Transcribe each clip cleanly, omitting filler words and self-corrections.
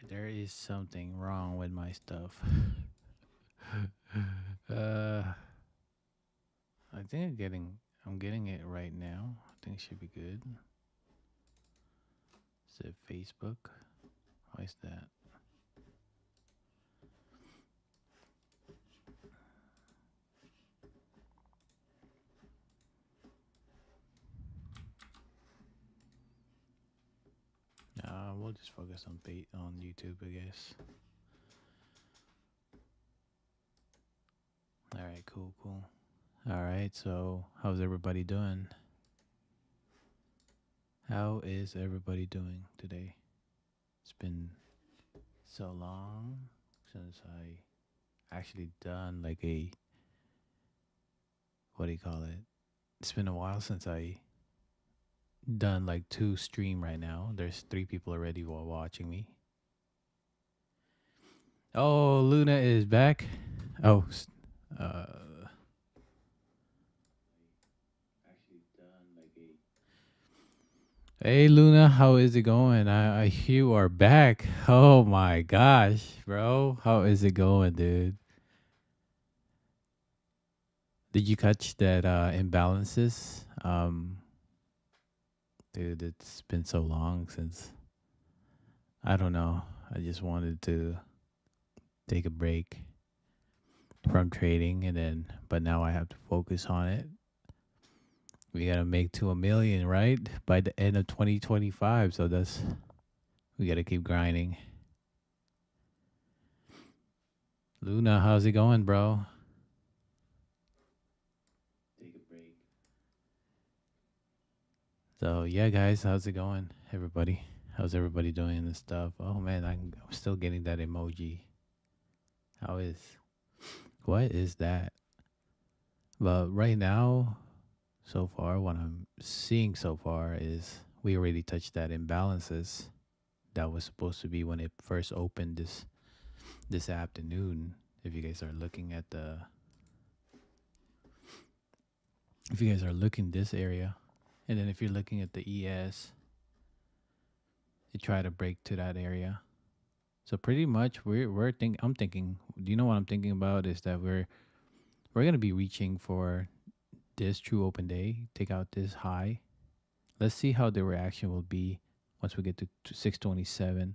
There is something wrong with my stuff. uh, I think I'm getting it right now. I think it should be good. Is it Facebook? Why is that? We'll just focus on on YouTube, I guess. All right, cool. All right, so how's everybody doing? How is everybody doing today? It's been so long since I actually done like a, what do you call it? It's been a while since I done like two stream right now. There's three people already while watching me. Oh, Luna is back. Oh, uh, hey Luna, how is it going? I hear you are back. Oh my gosh, bro, how is it going, dude? Did you catch that imbalances? Dude, it's been so long since, I don't know. I just wanted to take a break from trading, and then but now I have to focus on it. We gotta make to a million, right? By the end of 2025. So we gotta keep grinding. Luna, how's it going, bro? Take a break. So yeah, guys, how's it going, everybody? How's everybody doing and stuff? Oh man, I'm still getting that emoji. How is? What is that? But right now, so far, what I'm seeing so far is we already touched that imbalances. That was supposed to be when it first opened this afternoon. If you guys are looking at the, if you guys are looking this area, and then if you're looking at the ES, you try to break to that area. So pretty much I'm thinking. Do you know what I'm thinking about? Is that we're gonna be reaching for this true open day, take out this high. Let's see how the reaction will be once we get to 627.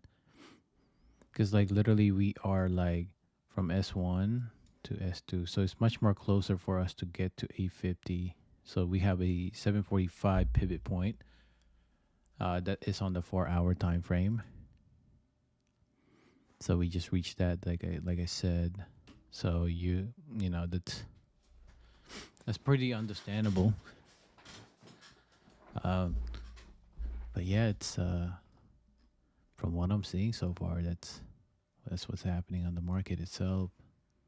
Because like literally we are like from S1 to S2, so it's much more closer for us to get to 850. So we have a 745 pivot point that is on the 4-hour time frame. So we just reached that, like I said. So you know that's pretty understandable. Um, but yeah, it's from what I'm seeing so far, that's what's happening on the market itself.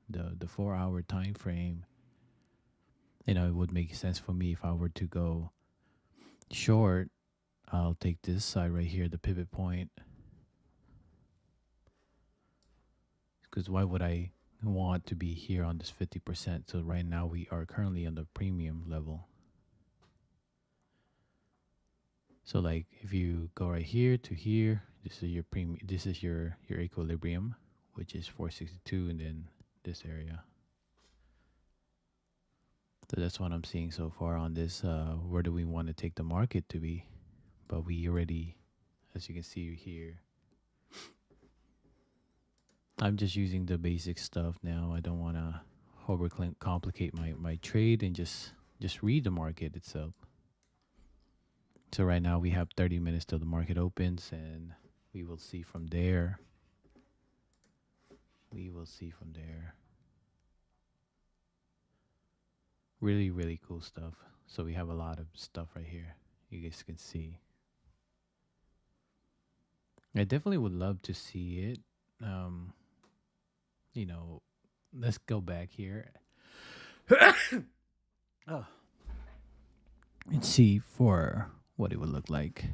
The 4-hour time frame. It would make sense for me if I were to go short. I'll take this side right here, the pivot point. Because why would I want to be here on this 50%? So right now we are currently on the premium level. So like if you go right here to here, this is your premium. This is your equilibrium, which is 462, and then this area. So that's what I'm seeing so far on this. Where do we want to take the market to be? But we already, as you can see here, I'm just using the basic stuff now. I don't want to over complicate my trade and just read the market itself. So right now we have 30 minutes till the market opens, and we will see from there. We will see from there. Really, really cool stuff. So we have a lot of stuff right here. You guys can see. I definitely would love to see it. Um, you know, let's go back here. Oh, and see for what it would look like.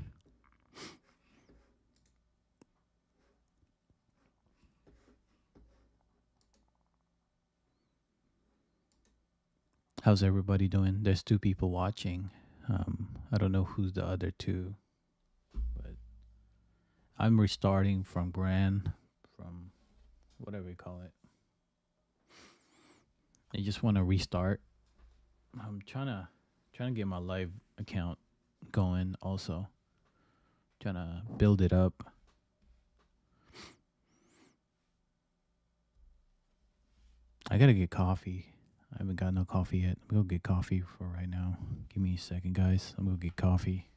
How's everybody doing? There's two people watching. I don't know who's the other two, but I'm restarting from from whatever you call it. I just want to restart. I'm trying to get my live account going also. Trying to build it up. I gotta get coffee. I haven't got no coffee yet. I'm gonna go get coffee for right now. Give me a second, guys. I'm gonna get coffee.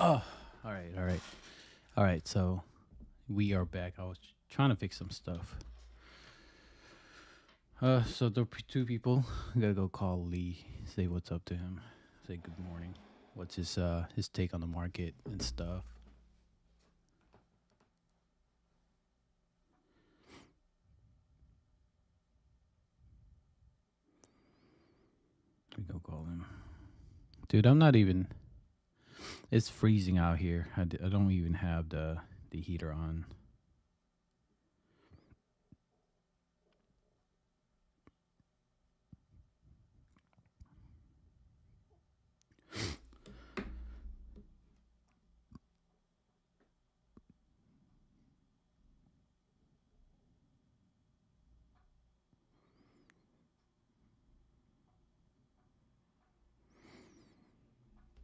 Oh, all right, all right, all right. So we are back. I was trying to fix some stuff. So the two people, I gotta go call Lee, say what's up to him, say good morning. What's his take on the market and stuff. We go call him. Dude, I'm not even. It's freezing out here. I don't even have the heater on.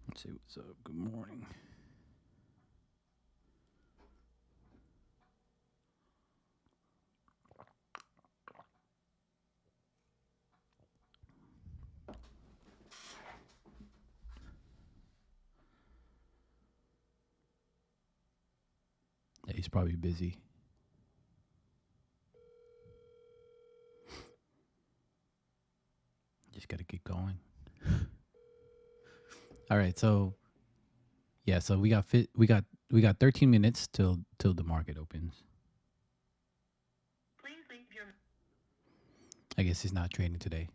Let's see what's up. Good morning. Yeah, he's probably busy. Just gotta keep going. All right, so yeah, so we got 13 minutes till the market opens. Please leave your. I guess it's not trading today.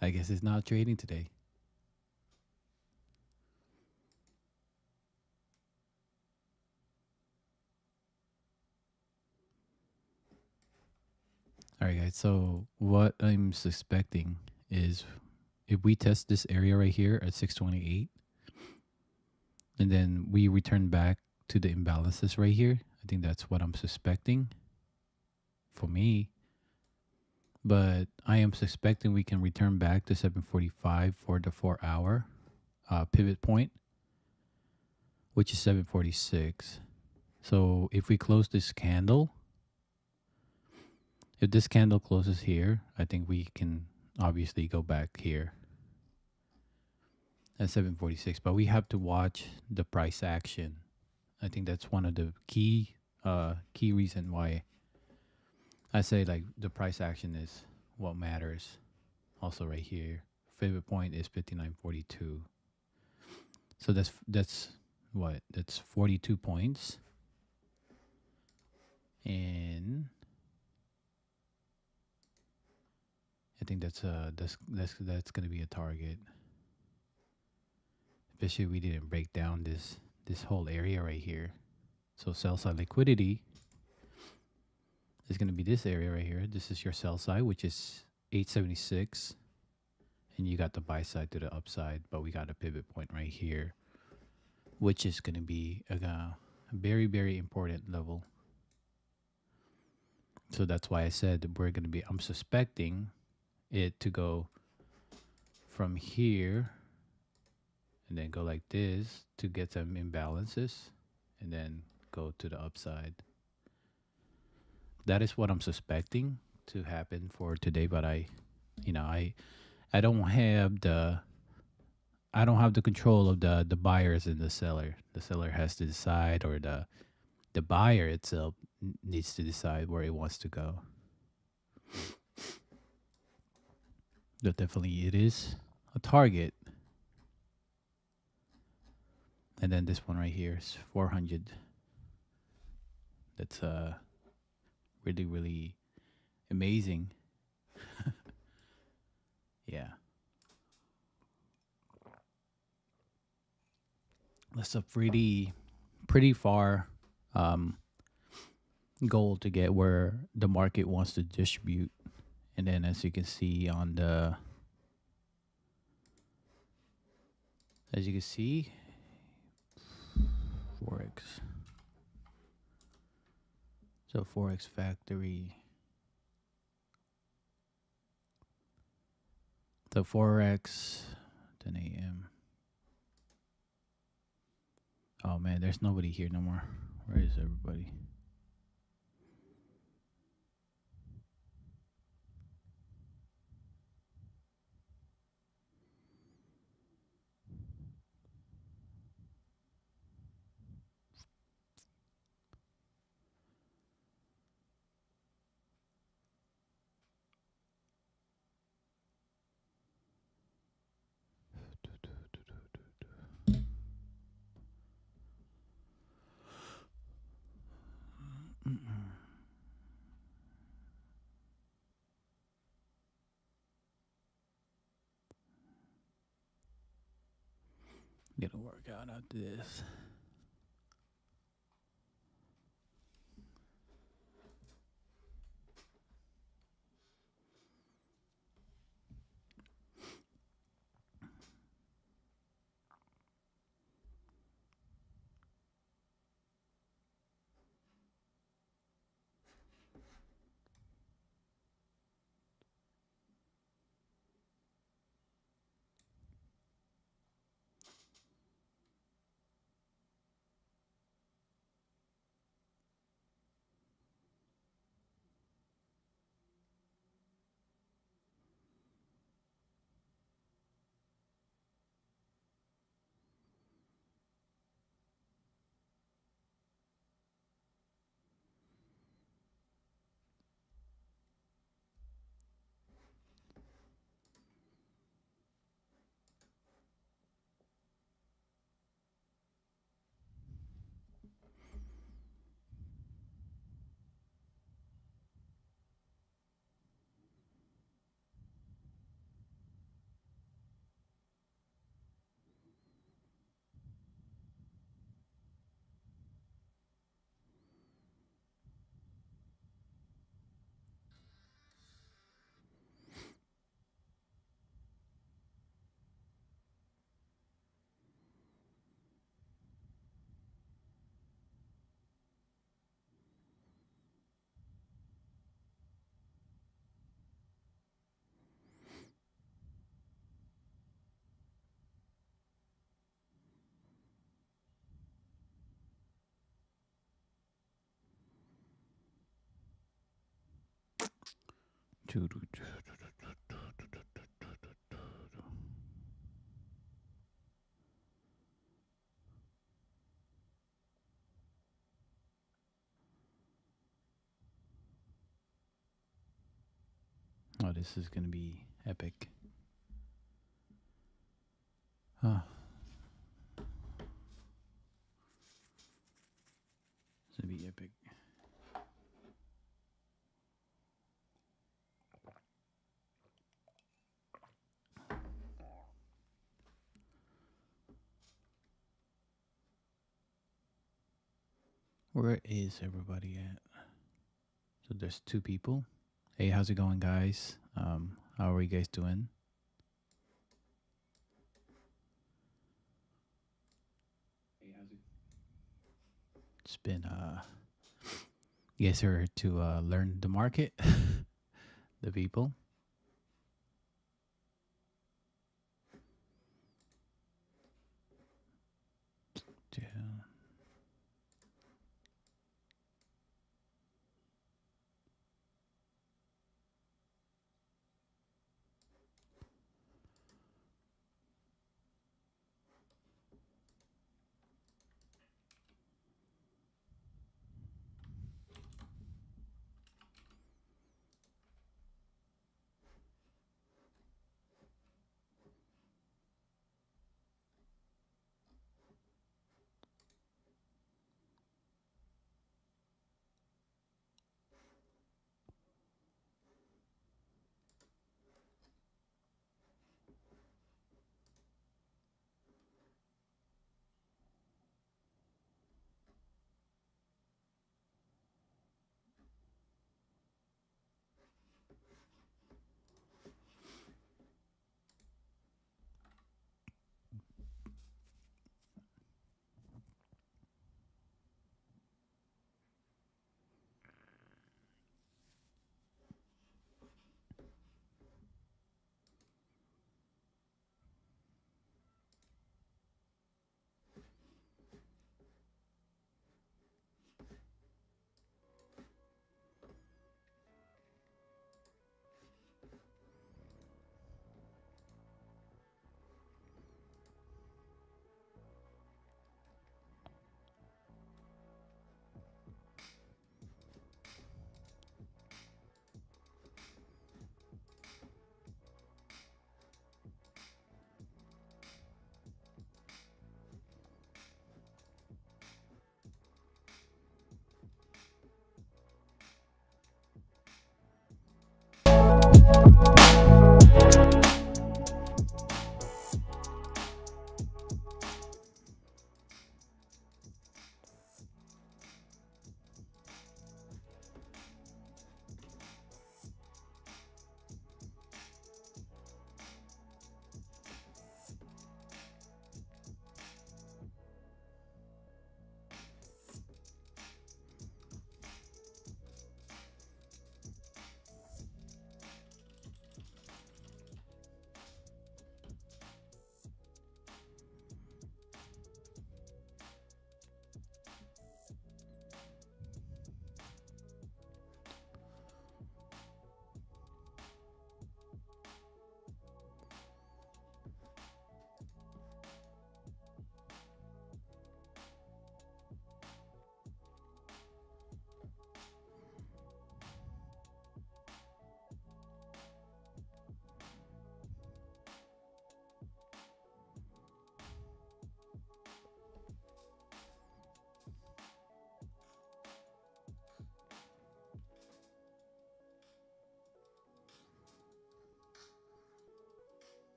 I guess it's not trading today. All right, guys. So what I'm suspecting is if we test this area right here at 628, and then we return back to the imbalances right here, I think that's what I'm suspecting for me. But I am suspecting we can return back to 745 for the 4-hour pivot point, which is 746. So if we close this candle, if this candle closes here, I think we can obviously go back here at 746. But we have to watch the price action. I think that's one of the key reason why I say like the price action is what matters. Also right here, pivot point is 59.42. So that's what? That's 42 points. And I think that's going to be a target. Especially if we didn't break down this whole area right here. So sell side liquidity is going to be this area right here. This is your sell side, which is 876. And you got the buy side to the upside, but we got a pivot point right here, which is going to be a very, very important level. So that's why I said we're going to be, I'm suspecting it to go from here and then go like this to get some imbalances and then go to the upside. That is what I'm suspecting to happen for today, but I don't have the control of the buyers and the seller. The seller has to decide, or the buyer itself needs to decide where it wants to go. But definitely it is a target. And then this one right here is 400. That's really, really amazing. Yeah. That's a pretty far goal to get where the market wants to distribute. And then as you can see on the, Forex. So Forex Factory. The Forex, 10 a.m. Oh man, there's nobody here no more. Where is everybody? Gonna work out after this. Oh, this is gonna be epic. Huh. It's gonna be epic. Where is everybody at? So there's 2 people. Hey, how's it going, guys? How are you guys doing? It's been you guys are to learn the market, the people. Yeah.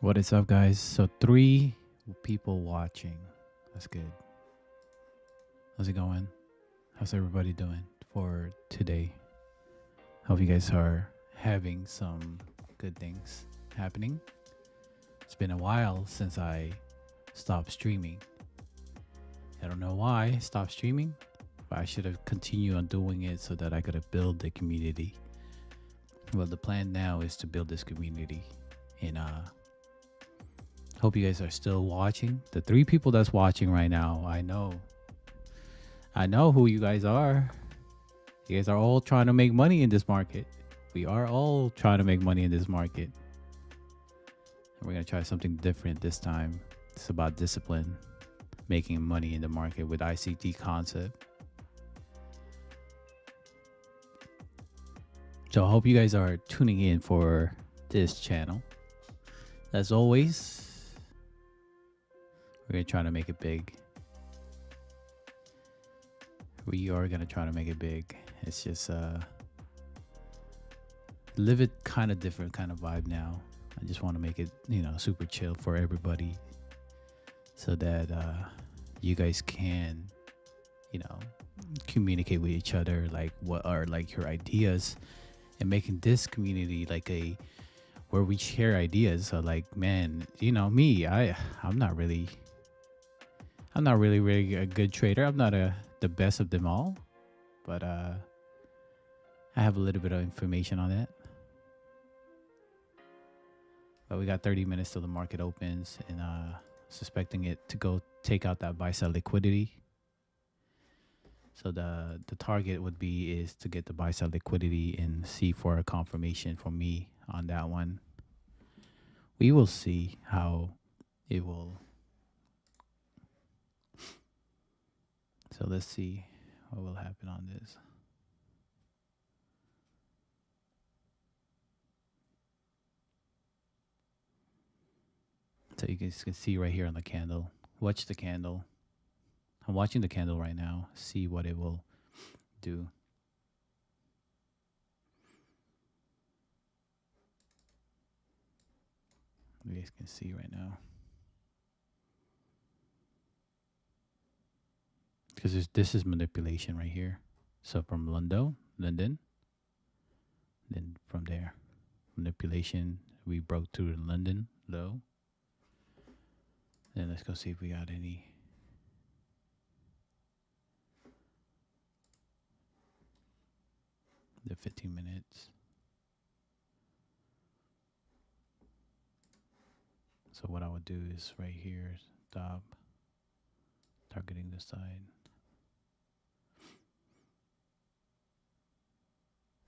What is up, guys? So 3 people watching. That's good. How's it going? How's everybody doing for today? Hope you guys are having some good things happening. It's been a while since I stopped streaming. I don't know why I stopped streaming, but I should have continued on doing it so that I could have built the community. Well, the plan now is to build this community, and hope you guys are still watching. The 3 people that's watching right now, I know who you guys are. You guys are all trying to make money in this market. We are all trying to make money in this market. And we're going to try something different this time. It's about discipline, making money in the market with ICT concept. So I hope you guys are tuning in for this channel. As always, we're going to try to make it big. We are going to try to make it big. It's just live it kind of different kind of vibe now. I just want to make it, super chill for everybody so that you guys can, communicate with each other, like what are like your ideas, and making this community like where we share ideas. So like, man, me, I'm not really a good trader. I'm not the best of them all, but I have a little bit of information on that. But we got 30 minutes till the market opens, and suspecting it to go take out that buy sell liquidity. So the target would be is to get the buy sell liquidity and see for a confirmation from me on that one. We will see how it will. So let's see what will happen on this. So you guys can see right here on the candle. Watch the candle. I'm watching the candle right now. See what it will do. You guys can see right now. Because this is manipulation right here. So from London, then from there, manipulation. We broke through the London low. Then let's go see if we got any. The 15 minutes. So what I would do is right here, stop, targeting this side.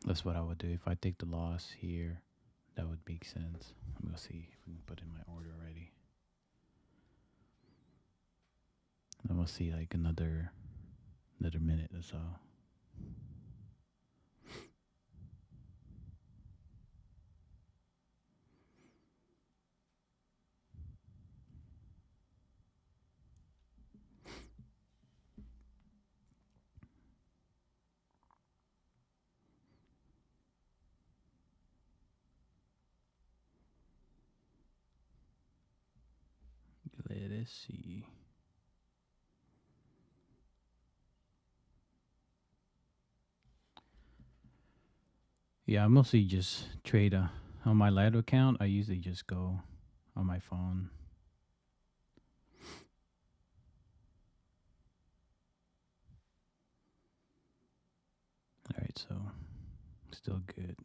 That's what I would do. If I take the loss here, that would make sense. I'm gonna see if we can put in my order already. I'm gonna see like another minute or so. Let us see. Yeah, I mostly just trade on my Lido account. I usually just go on my phone. All right, so still good.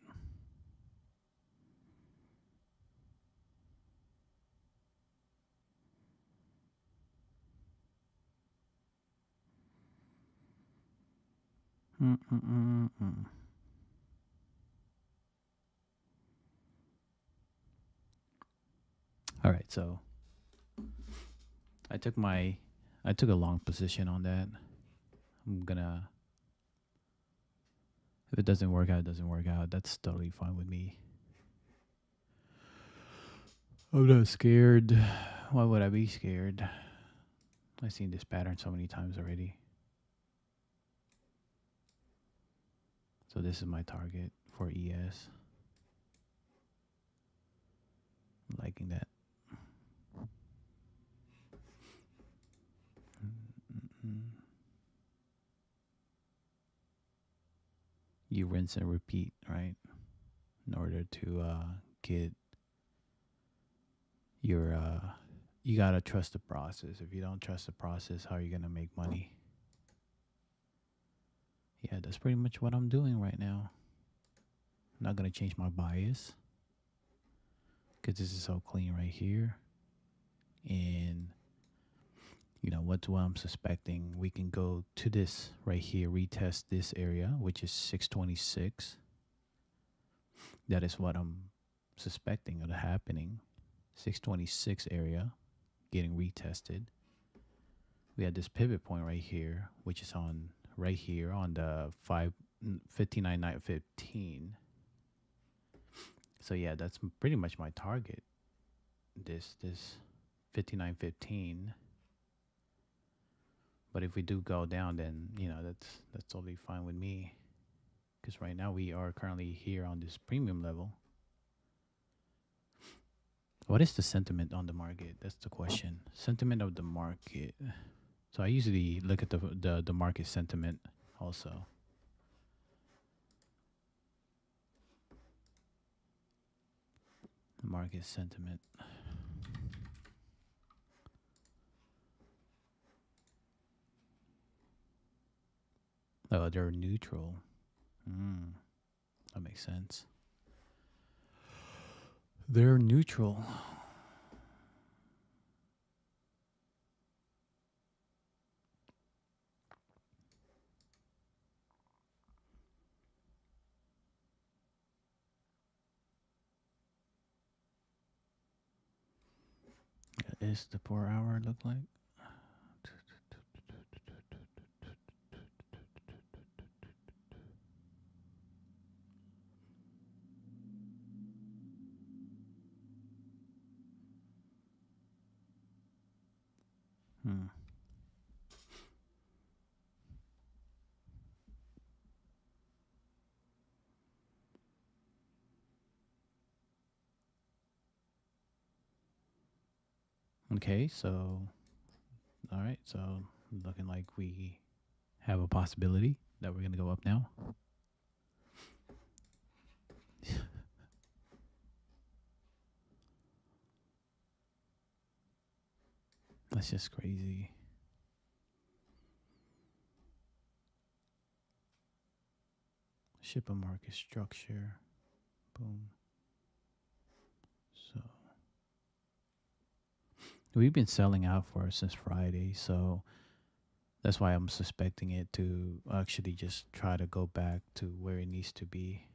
All right, so I took a long position on that. I'm gonna, if it doesn't work out, it doesn't work out. That's totally fine with me. I'm not scared. Why would I be scared? I've seen this pattern so many times already. So this is my target for ES. I'm liking that. you rinse and repeat, right? In order to get your you gotta trust the process. If you don't trust the process, how are you gonna make money? Yeah, that's pretty much what I'm doing right now. I'm not gonna change my bias because this is so clean right here. And you know what's what I'm suspecting. We can go to this right here, retest this area, which is 626. That is what I'm suspecting of happening. 626 area getting retested. We had this pivot point right here, which is on right here on the 59.915. So yeah, that's pretty much my target. This 59.15. But if we do go down, then you know that's totally fine with me. Because right now we are currently here on this premium level. What is the sentiment on the market? That's the question. Sentiment of the market. So I usually look at the market sentiment also. The market sentiment. Oh, they're neutral. That makes sense. They're neutral. What is the 4 hour look like? Okay, so all right, so looking like we have a possibility that we're gonna go up now. That's just crazy. Ship a market structure. Boom. So we've been selling out for since Friday, so that's why I'm suspecting it to actually just try to go back to where it needs to be.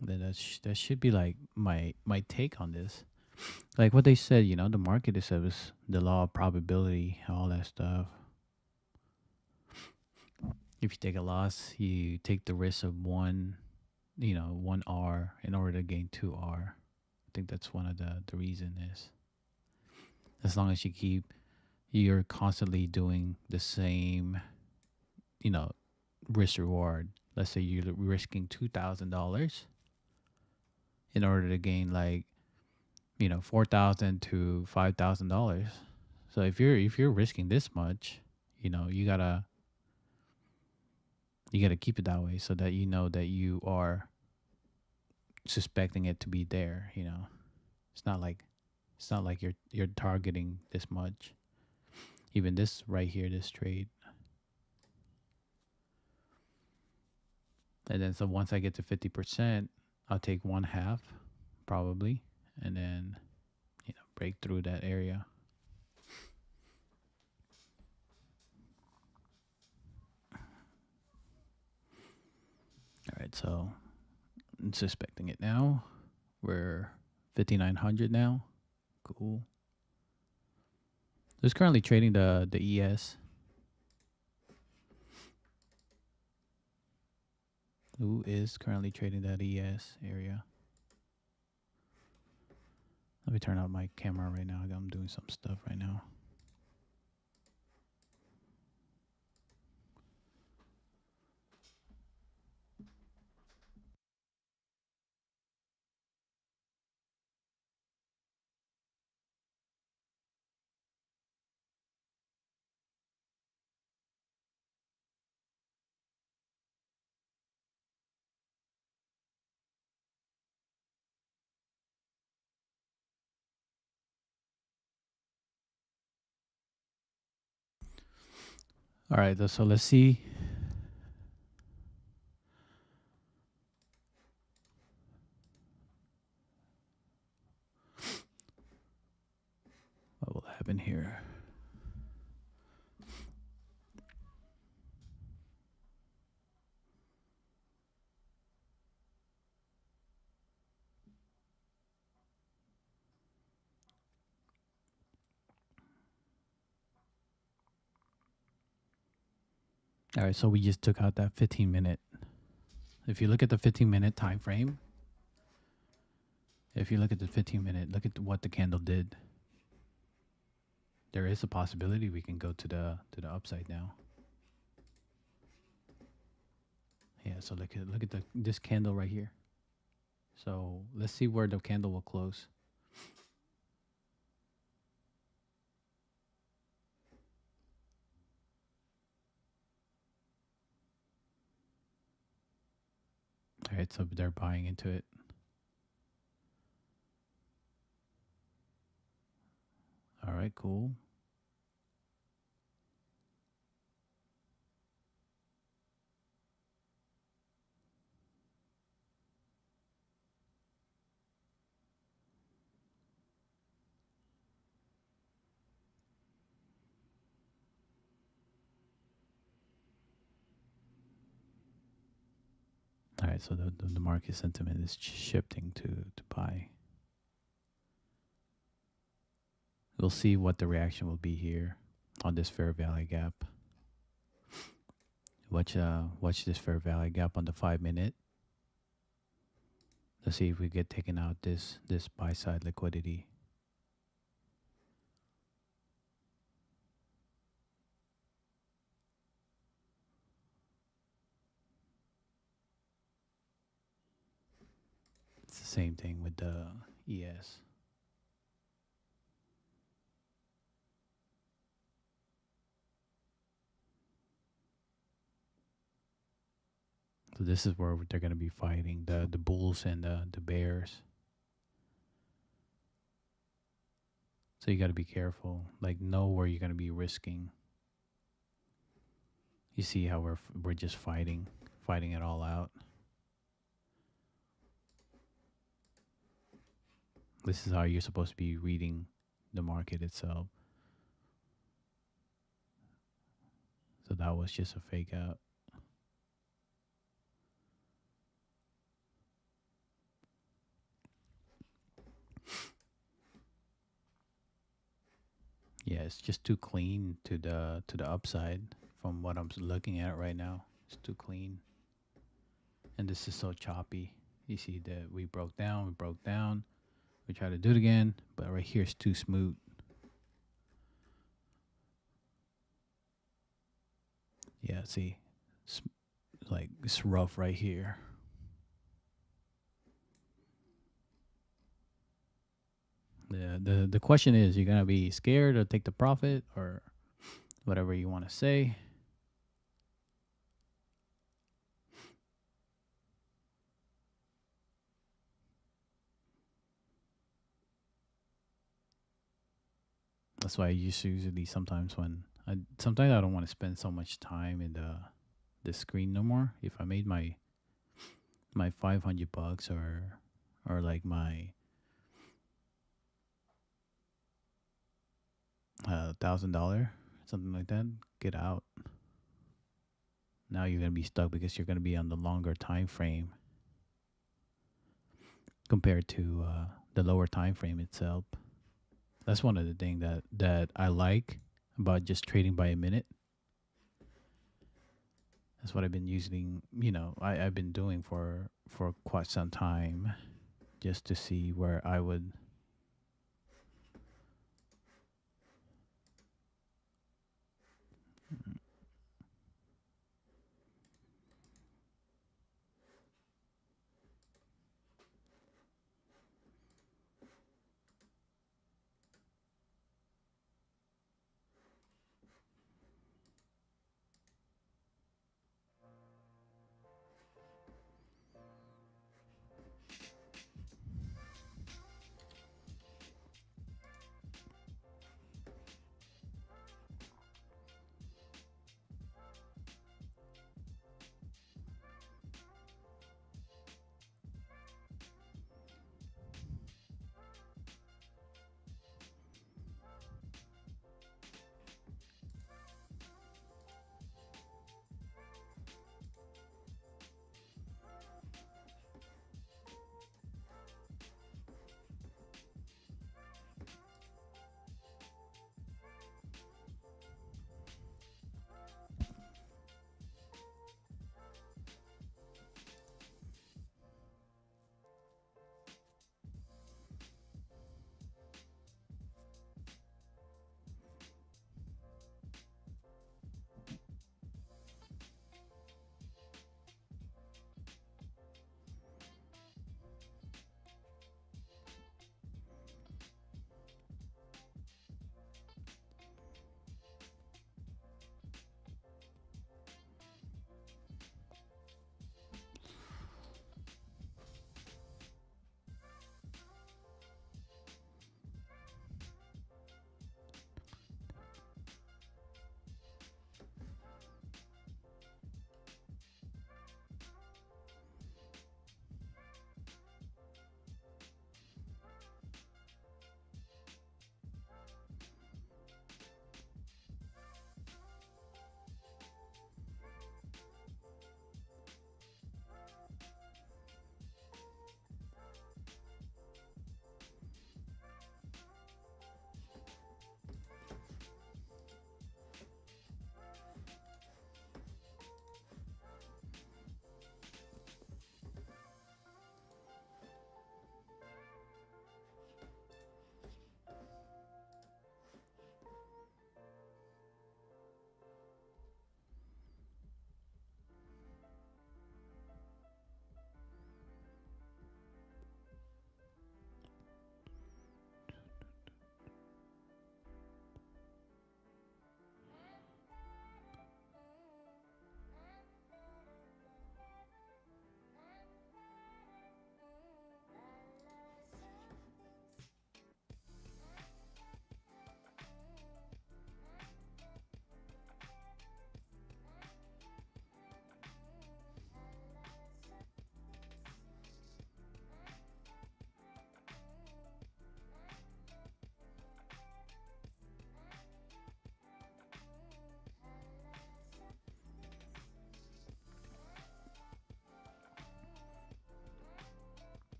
Then that should be like my take on this. Like what they said, you know, the market is the law of probability, all that stuff. If you take a loss, you take the risk of one R in order to gain 2R. I think that's one of the reason is as long as you're constantly doing the same, you know, risk reward. Let's say you're risking $2,000 in order to gain like, you know, $4,000 to $5,000. So if you're risking this much, you know, you gotta keep it that way so that you know that you are suspecting it to be there. You know, it's not like you're targeting this much. Even this right here, this trade. And then so once I get to 50%, I'll take 1/2 probably, and then break through that area. All right, so I'm suspecting it now. We're 5,900 now. Cool. Who's currently trading the ES? Who is currently trading that ES area? Let me turn out my camera right now. I'm doing some stuff right now. All right, so let's see. What will happen here? All right, so we just took out that 15-minute. If you look at the 15-minute time frame, if you look at the 15-minute, look at what the candle did. There is a possibility we can go to the upside now. Yeah, so look at this candle right here. So let's see where the candle will close. All right, so they're buying into it. All right, cool. All right, so the market sentiment is shifting to buy. We'll see what the reaction will be here on this fair value gap. Watch this fair value gap on the 5-minute. Let's see if we get taken out this buy side liquidity. It's the same thing with the ES. So this is where they're going to be fighting the bulls and the bears. So you got to be careful. Like, know where you're going to be risking. You see how we're just fighting it all out. This is how you're supposed to be reading the market itself. So that was just a fake out. Yeah, it's just too clean to the upside from what I'm looking at right now. It's too clean. And this is so choppy. You see that we broke down. We try to do it again, but right here it's too smooth. Yeah, see, it's like it's rough right here. The question is, you're gonna be scared to take the profit or whatever you want to say. That's why I usually sometimes sometimes I don't want to spend so much time in the screen no more. If I made my $500 or like my $1,000, something like that, get out. Now you're gonna be stuck because you're gonna be on the longer time frame compared to the lower time frame itself. That's one of the things that I like about just trading by a minute. That's what I've been using. I've been doing for quite some time, just to see where I would.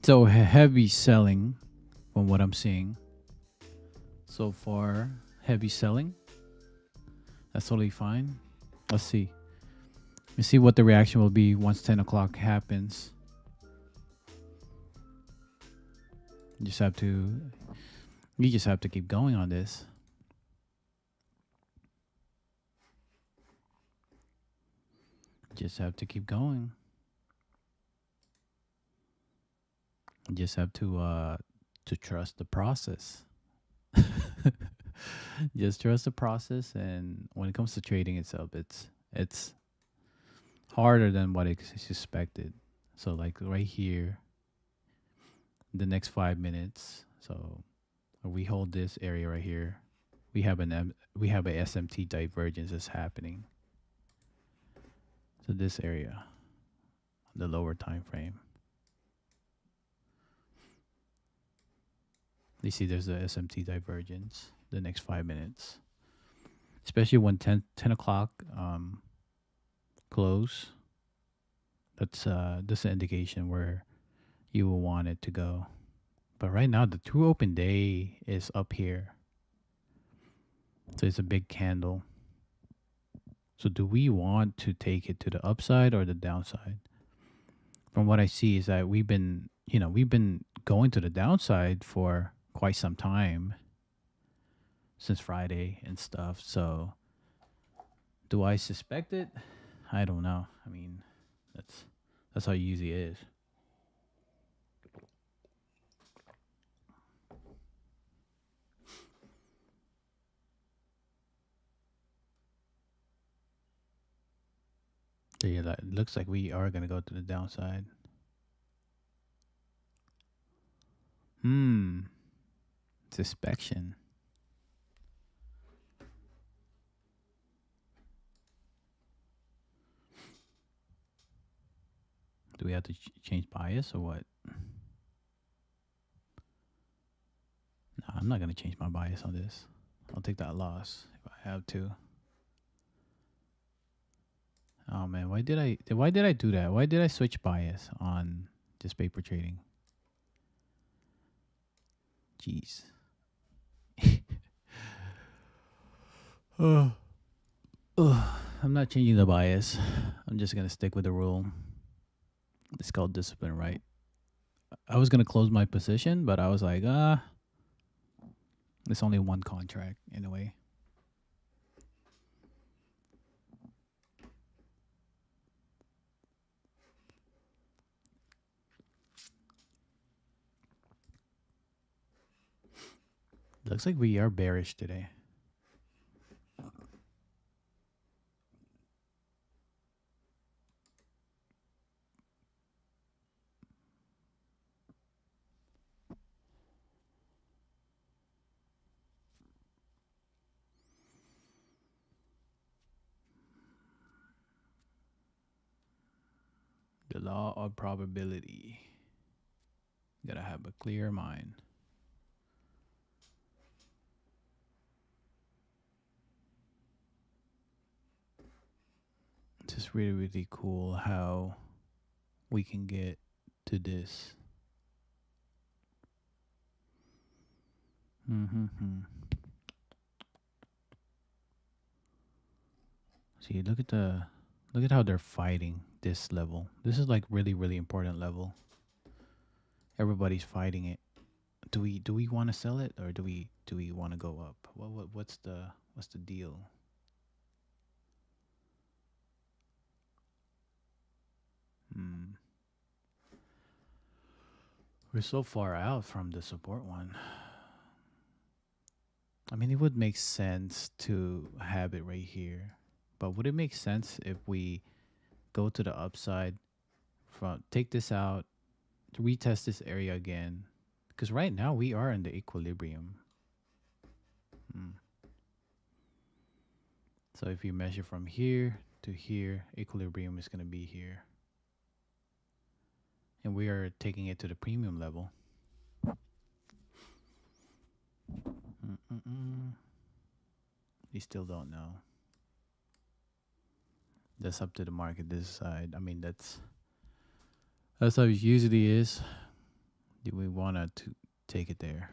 So heavy selling from what I'm seeing so far. Heavy selling. That's totally fine. Let's see. Let's see what the reaction will be once 10 o'clock happens. You just have to keep going on this. Just have to keep going. Just have to trust the process. Just trust the process, and when it comes to trading itself, it's harder than what I suspected. So like right here, the next 5 minutes. So we hold this area right here. We have a SMT divergence that's happening. So this area, the lower time frame. You see there's a SMT divergence the next 5 minutes. Especially when 10 o'clock close. That's an indication where you will want it to go. But right now the true open day is up here. So it's a big candle. So do we want to take it to the upside or the downside? From what I see is that we've been going to the downside for quite some time since Friday and stuff. So do I suspect it? I don't know. I mean, that's how it usually is. So yeah, it looks like we are gonna go to the downside. Suspicion. Do we have to change bias or what? No, I'm not gonna change my bias on this. I'll take that loss if I have to. Oh man, why did I do that? Why did I switch bias on just paper trading? Jeez. I'm not changing the bias. I'm just gonna stick with the rule. It's called discipline, right? I was gonna close my position, but I was like, it's only one contract anyway. Looks like we are bearish today. The law of probability. Gotta have a clear mind. It's just really, really cool how we can get to this. See, look at how they're fighting this level. This is like really, really important level. Everybody's fighting it. Do we want to sell it or do we want to go up? What's the deal? We're so far out from the support one. I mean, it would make sense to have it right here, but would it make sense if we go to the upside, take this out, to retest this area again? Because right now we are in the equilibrium. So if you measure from here to here, equilibrium is going to be here. And we are taking it to the premium level. You still don't know. That's up to the market to decide. I mean, that's how it usually is. Do we want to take it there?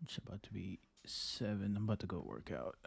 It's about to be 7. I'm about to go work out.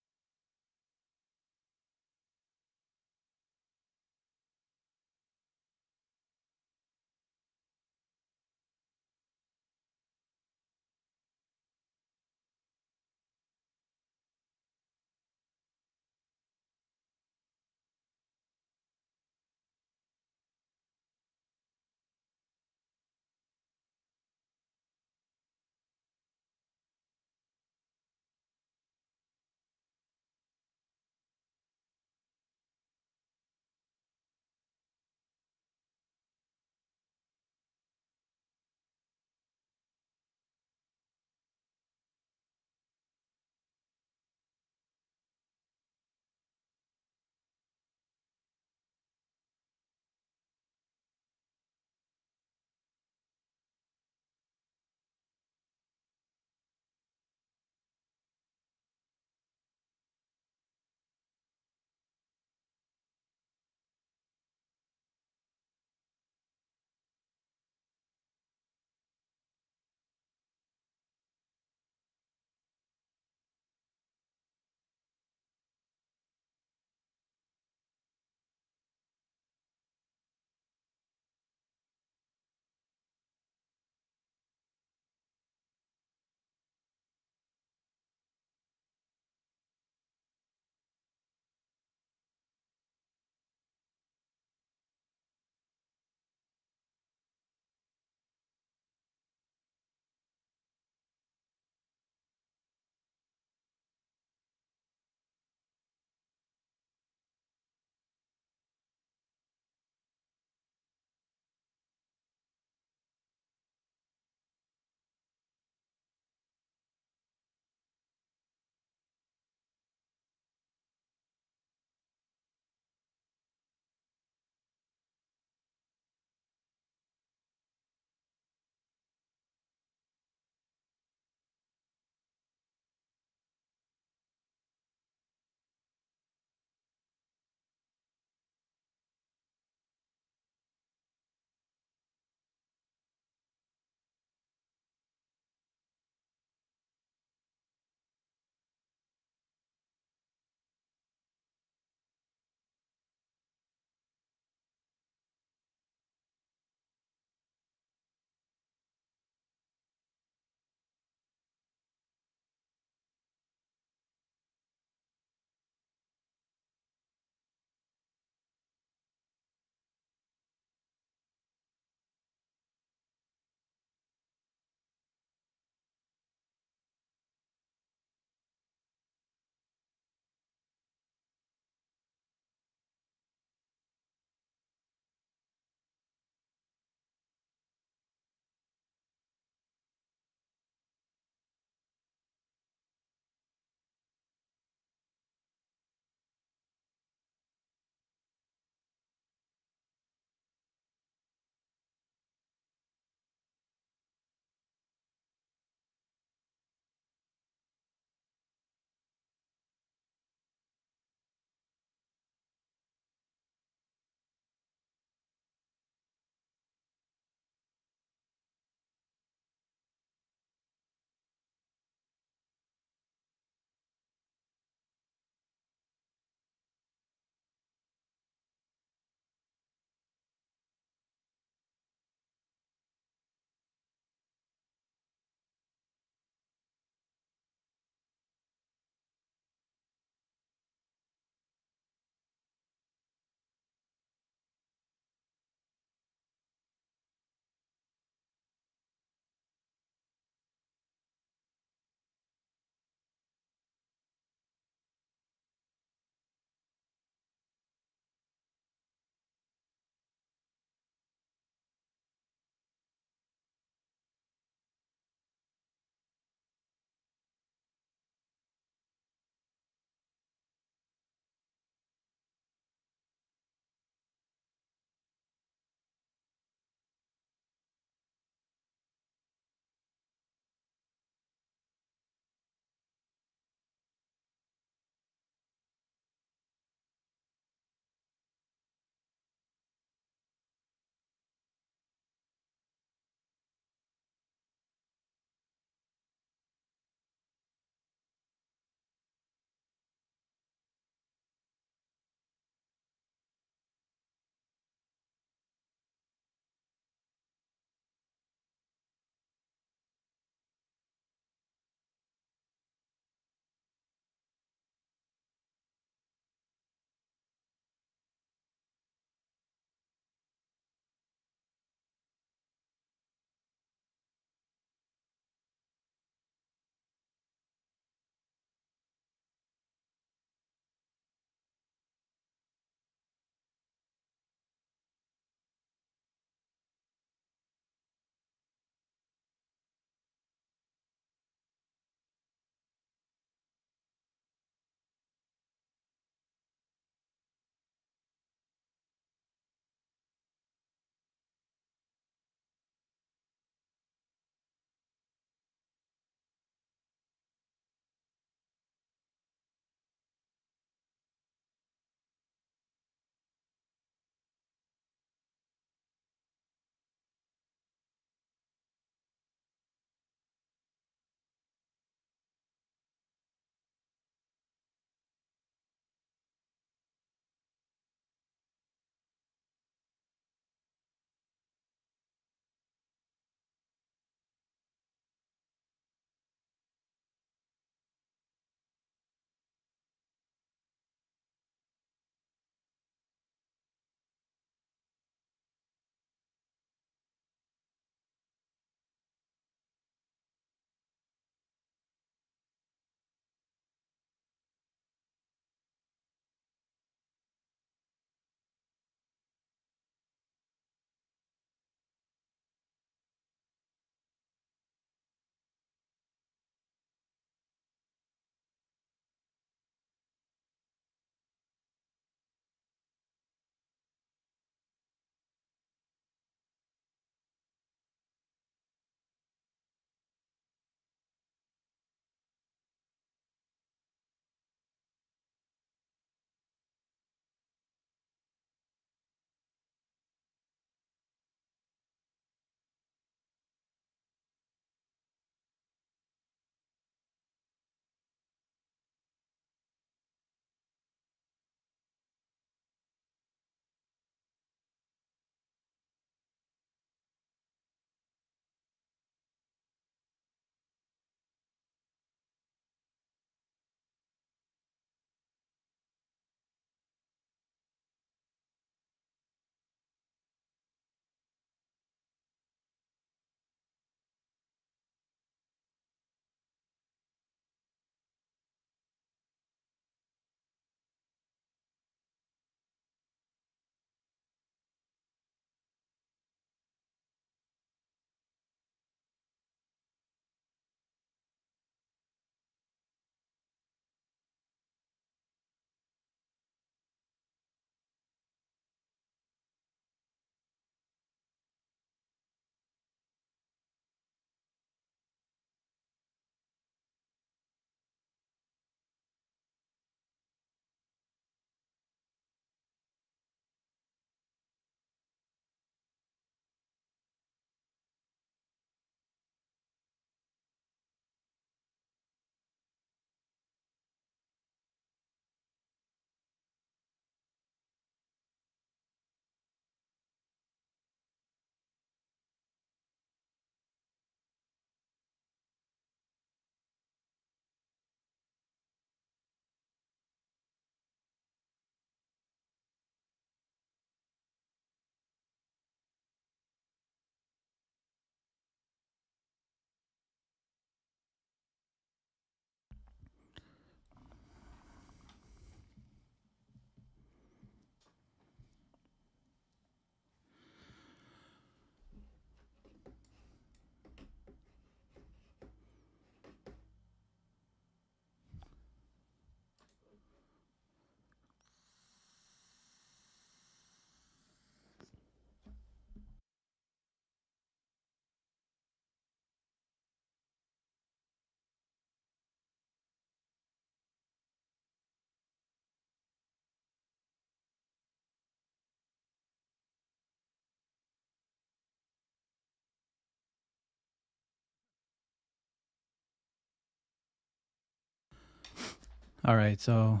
All right, so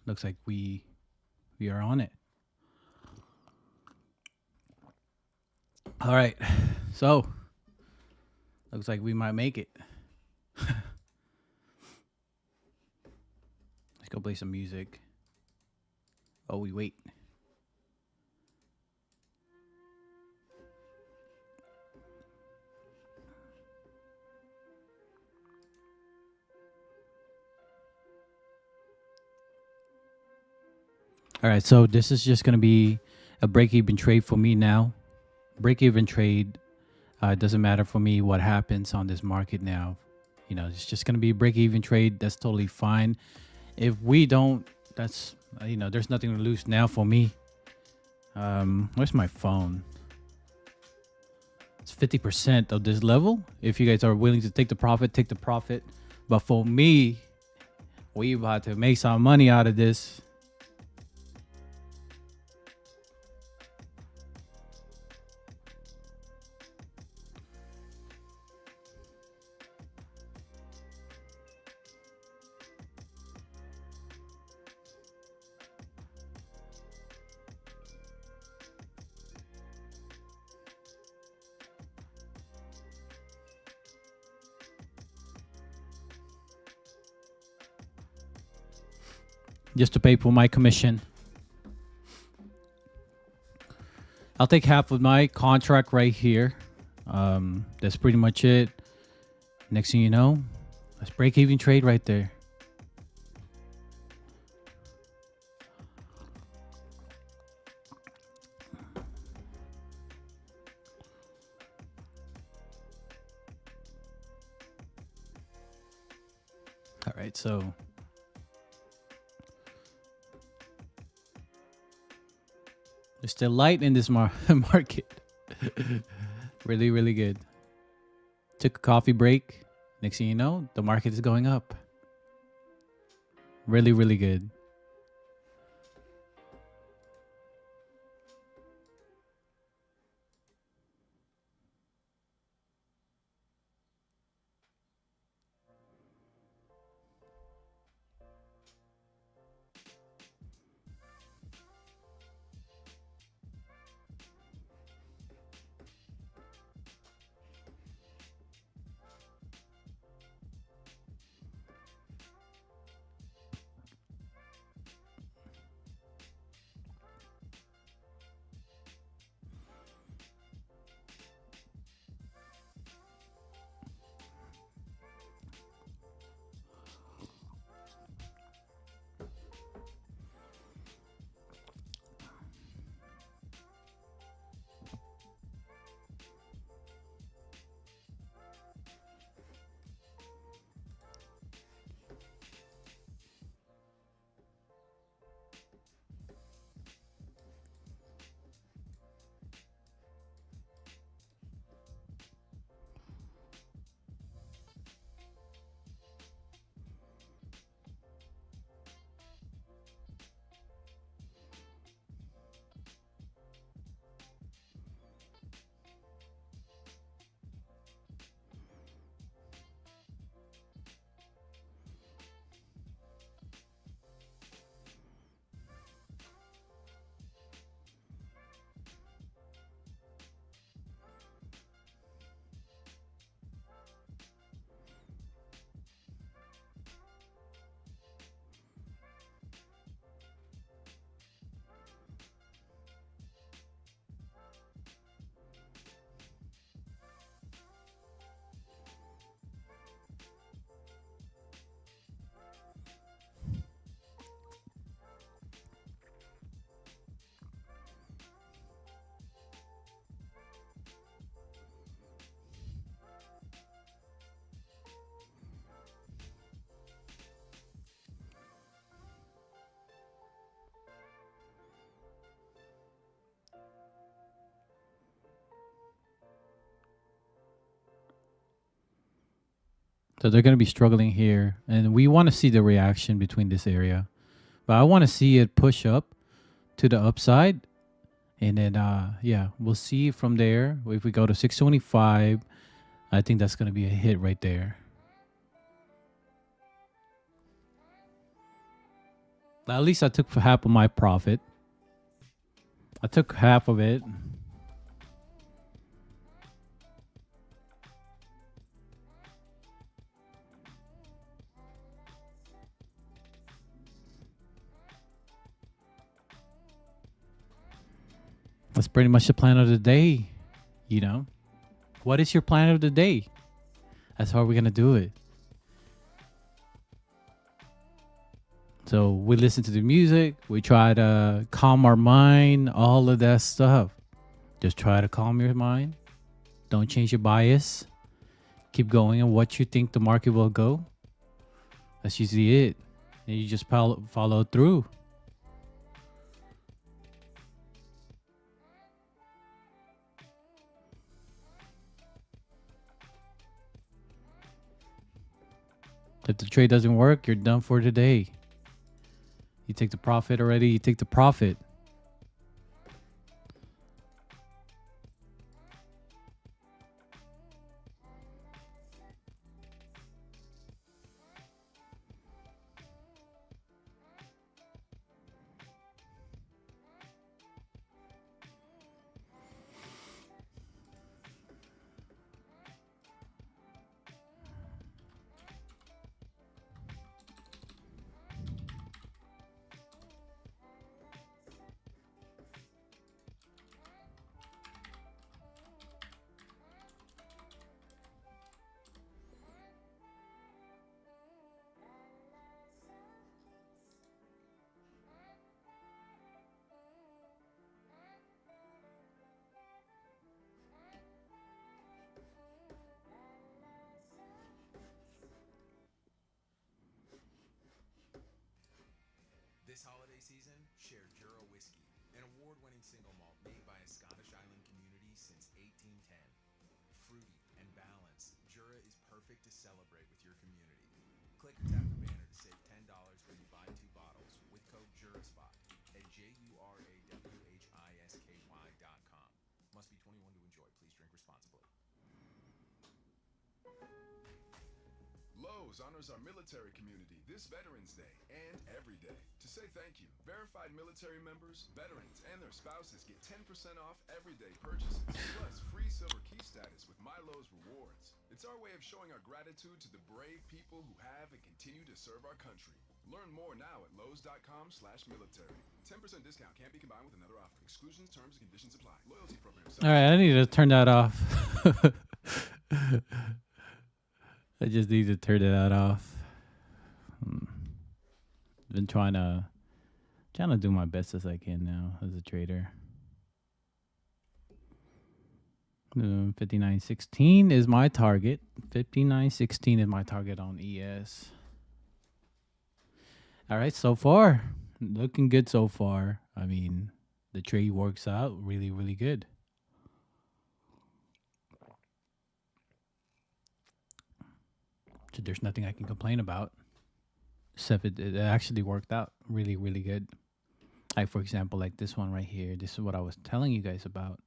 looks like we are on it. All right, so looks like we might make it. Let's go play some music. Oh, we wait. All right, so this is just gonna be a break-even trade for me now. Break-even trade. It doesn't matter for me what happens on this market now. You know, it's just gonna be a break-even trade. That's totally fine. If we don't, that's there's nothing to lose now for me. Where's my phone? It's 50% of this level. If you guys are willing to take the profit, take the profit. But for me, we about to make some money out of this. Just to pay for my commission. I'll take half of my contract right here. That's pretty much it. Next thing you know, let's break even trade right there. All right, so there's still light in this market. Really, really good. Took a coffee break. Next thing you know, the market is going up. Really, really good. So they're going to be struggling here. And we want to see the reaction between this area. But I want to see it push up to the upside. And then, yeah, we'll see from there. If we go to 625, I think that's going to be a hit right there. At least I took half of my profit. I took half of it. That's pretty much the plan of the day, you know? What is your plan of the day? That's how we're going to do it. So we listen to the music. We try to calm our mind, all of that stuff. Just try to calm your mind. Don't change your bias. Keep going on what you think the market will go. That's usually it. And you just follow through. If the trade doesn't work, you're done for today. You take the profit already, you take the profit. This holiday season, share Jura Whiskey, an award-winning single malt made by a Scottish Island community since 1810. Fruity and balanced, Jura is perfect to celebrate with your community. Click or tap the banner to save $10 when you buy 2 bottles with code JURASPOT at JURAWHISKY.com. Must be 21 to enjoy. Please drink responsibly. Lowe's honors our military community this Veterans Day and every day. To say thank you, verified military members, veterans, and their spouses get 10% off everyday purchases, plus free silver key status with My Lowe's Rewards. It's our way of showing our gratitude to the brave people who have and continue to serve our country. Learn more now at lowes.com/military. 10% discount can't be combined with another offer. Exclusions, terms, and conditions apply. Loyalty program. All right, I need to turn that off. I just need to turn that off. Been trying to do my best as I can now as a trader. 59.16 is my target. 59.16 is my target on ES. All right, so far looking good so far. I mean, the trade works out really, really good. So there's nothing I can complain about, except it actually worked out really, really good. Like, for example, like this one right here. This is what I was telling you guys about.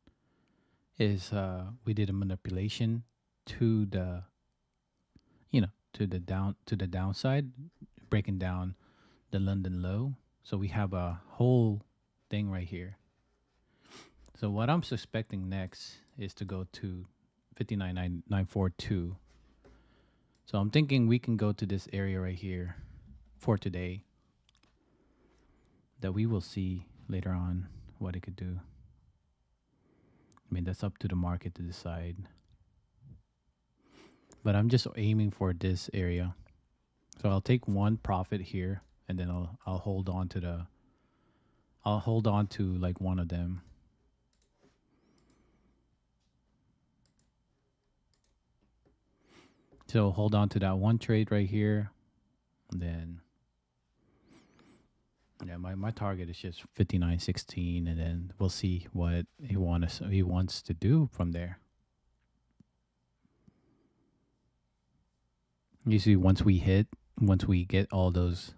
Is we did a manipulation to the, to the downside, breaking down the London low. So we have a whole thing right here. So what I'm suspecting next is to go to 59.942. So I'm thinking we can go to this area right here for today, that we will see later on what it could do. I mean, that's up to the market to decide. But I'm just aiming for this area. So I'll take one profit here, and then I'll hold on to like one of them. So hold on to that one trade right here. And then, yeah, my target is just 59.16, and then we'll see what he wants to do from there. Usually once we get all those,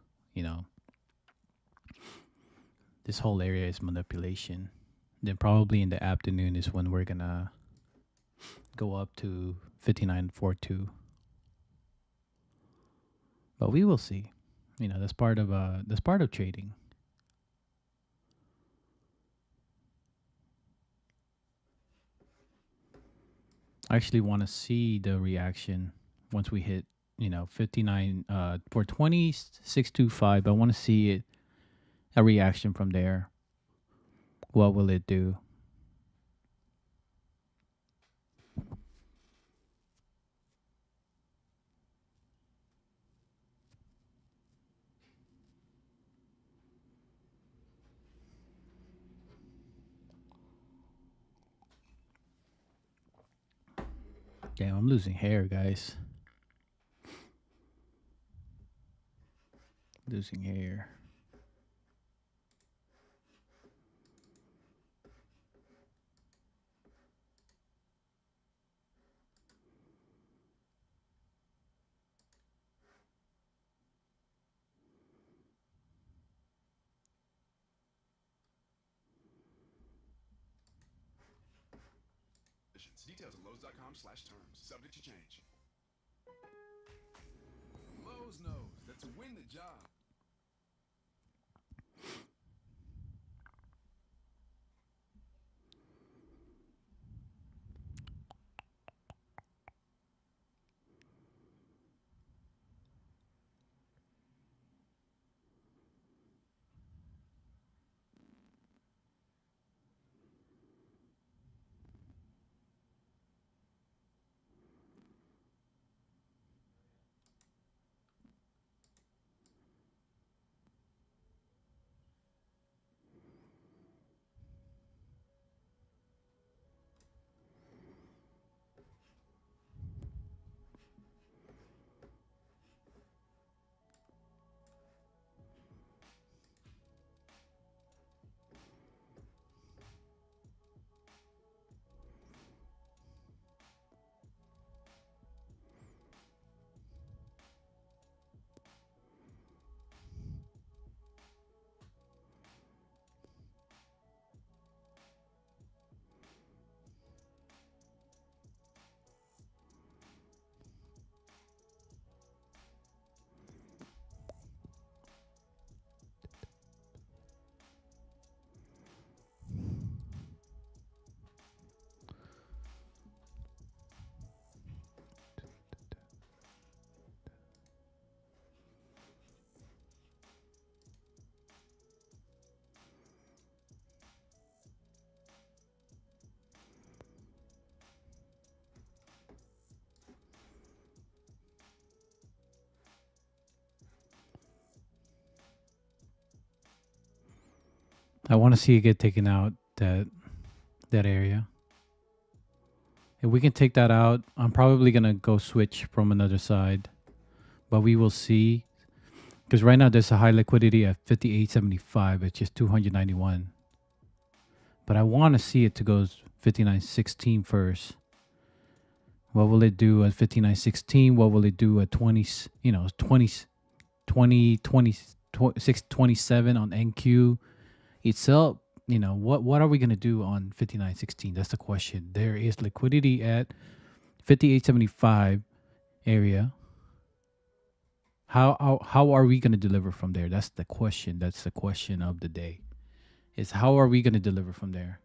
this whole area is manipulation. Then probably in the afternoon is when we're gonna go up to 59.42. But we will see. You know, that's part of trading. I actually want to see the reaction once we hit, you know, 59 for 2625. I want to see it, a reaction from there. What will it do? Damn, I'm losing hair, guys. Losing hair. Details at Lowe's.com/terms. Subject to change. Lowe's knows that to win the job. I want to see it get taken out, that area. If we can take that out, I'm probably gonna go switch from another side, but we will see. Because right now there's a high liquidity at 58.75. It's just 291. But I want to see it to go 59.16 first. What will it do at 59.16? What will it do at 20? You know, 20, 627 on NQ? It's up. You know, what are we gonna do on 59.16? That's the question. There is liquidity at 58.75 area. How are we gonna deliver from there? That's the question. That's the question of the day. Is how are we gonna deliver from there?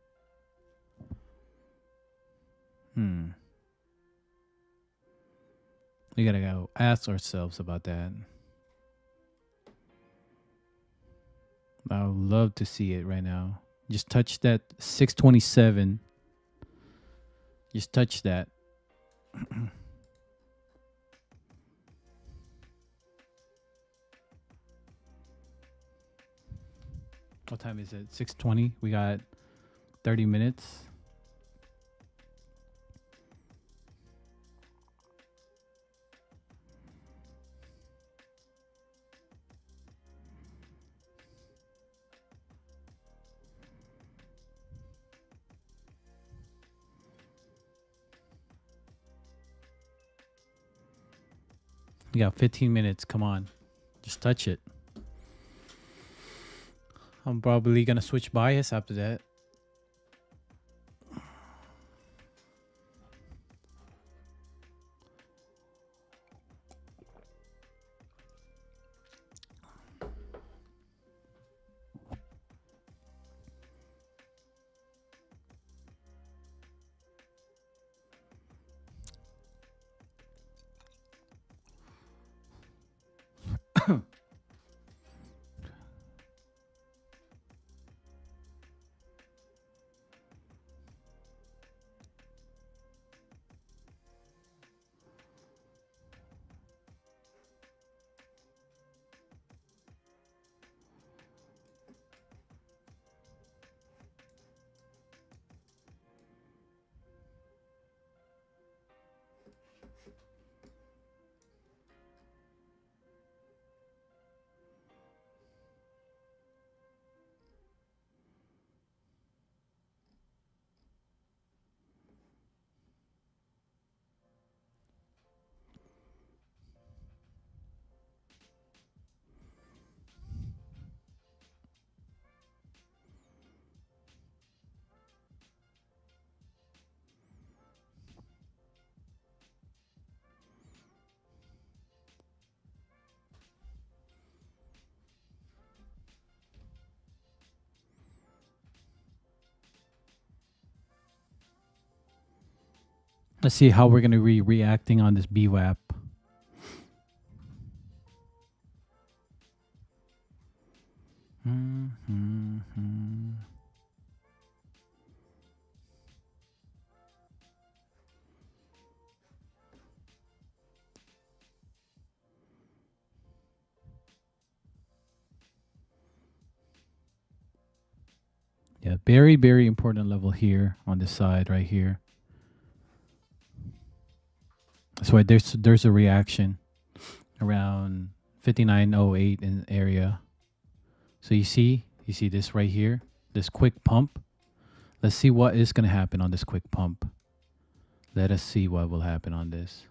We gotta go ask ourselves about that. I would love to see it right now. Just touch that 627. Just touch that. What time is it? 6:20. We got 30 minutes. We got 15 minutes. Come on. Just touch it. I'm probably going to switch bias after that. Let's see how we're going to be reacting on this BWAP. Yeah, very, very important level here on this side right here. That's why there's a reaction around 5908 in the area. So you see this right here, this quick pump. Let's see what is going to happen on this quick pump. Let us see what will happen on this.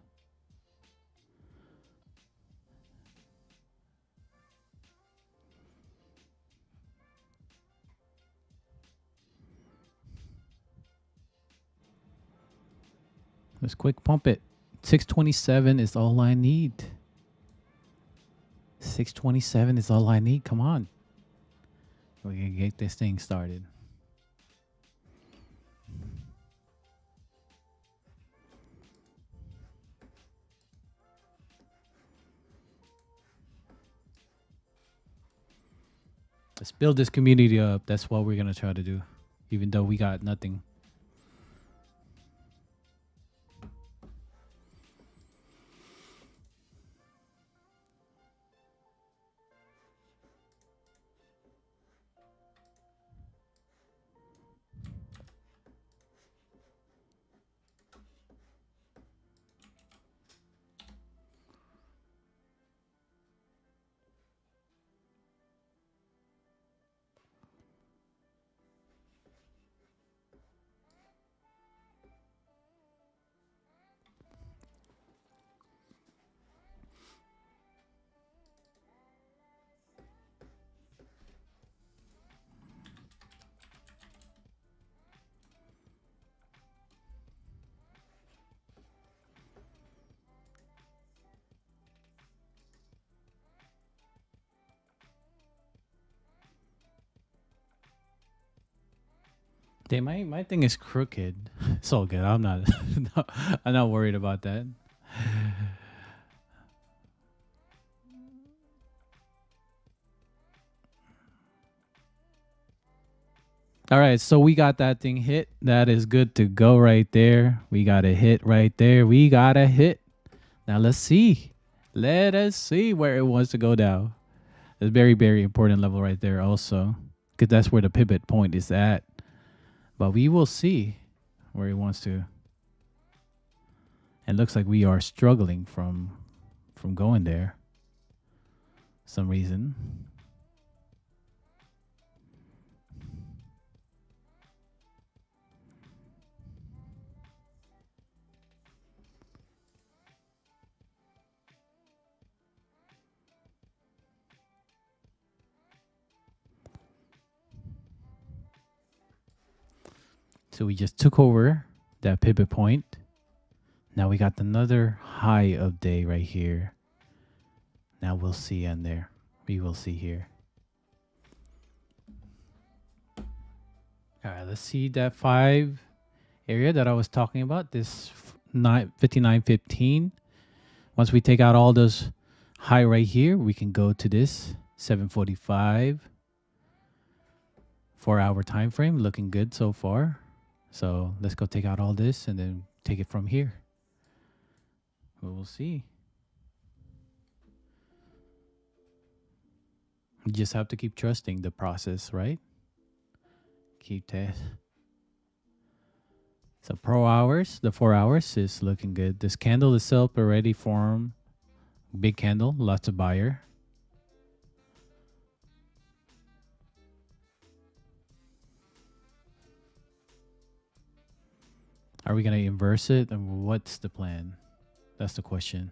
Let's quick pump it. 627 is all I need. 627 is all I need. Come on. We can get this thing started. Let's build this community up. That's what we're going to try to do, even though we got nothing. Hey, my thing is crooked. It's all good. I'm not I'm not worried about that. All right, so we got that thing hit. That is good to go right there. We got a hit right there. We got a hit. Now let's see. Let us see where it wants to go down. It's very, very important level right there also, because that's where the pivot point is at. But we will see where it wants to. It looks like we are struggling from going there. Some reason. So we just took over that pivot point. Now we got another high of day right here. Now we'll see in there. We will see here. All right, let's see that 5 area that I was talking about, this 5915. Once we take out all those high right here, we can go to this 745. 4-hour time frame, looking good so far. So let's go take out all this and then take it from here. We'll see. You just have to keep trusting the process, right? Keep that. So pro hours, the 4 hours is looking good. This candle itself already formed. Big candle, lots of buyer. Are we going to inverse it? And what's the plan? That's the question.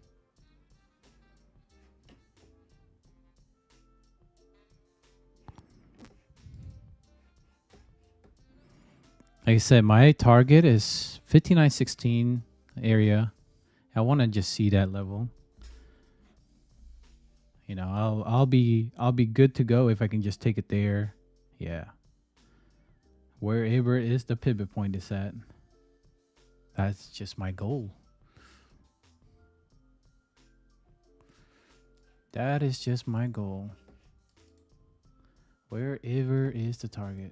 Like I said, my target is 5916 area. I want to just see that level. You know, I'll be good to go if I can just take it there. Yeah. Wherever is the pivot point is at. That's just my goal. That is just my goal. Wherever is the target.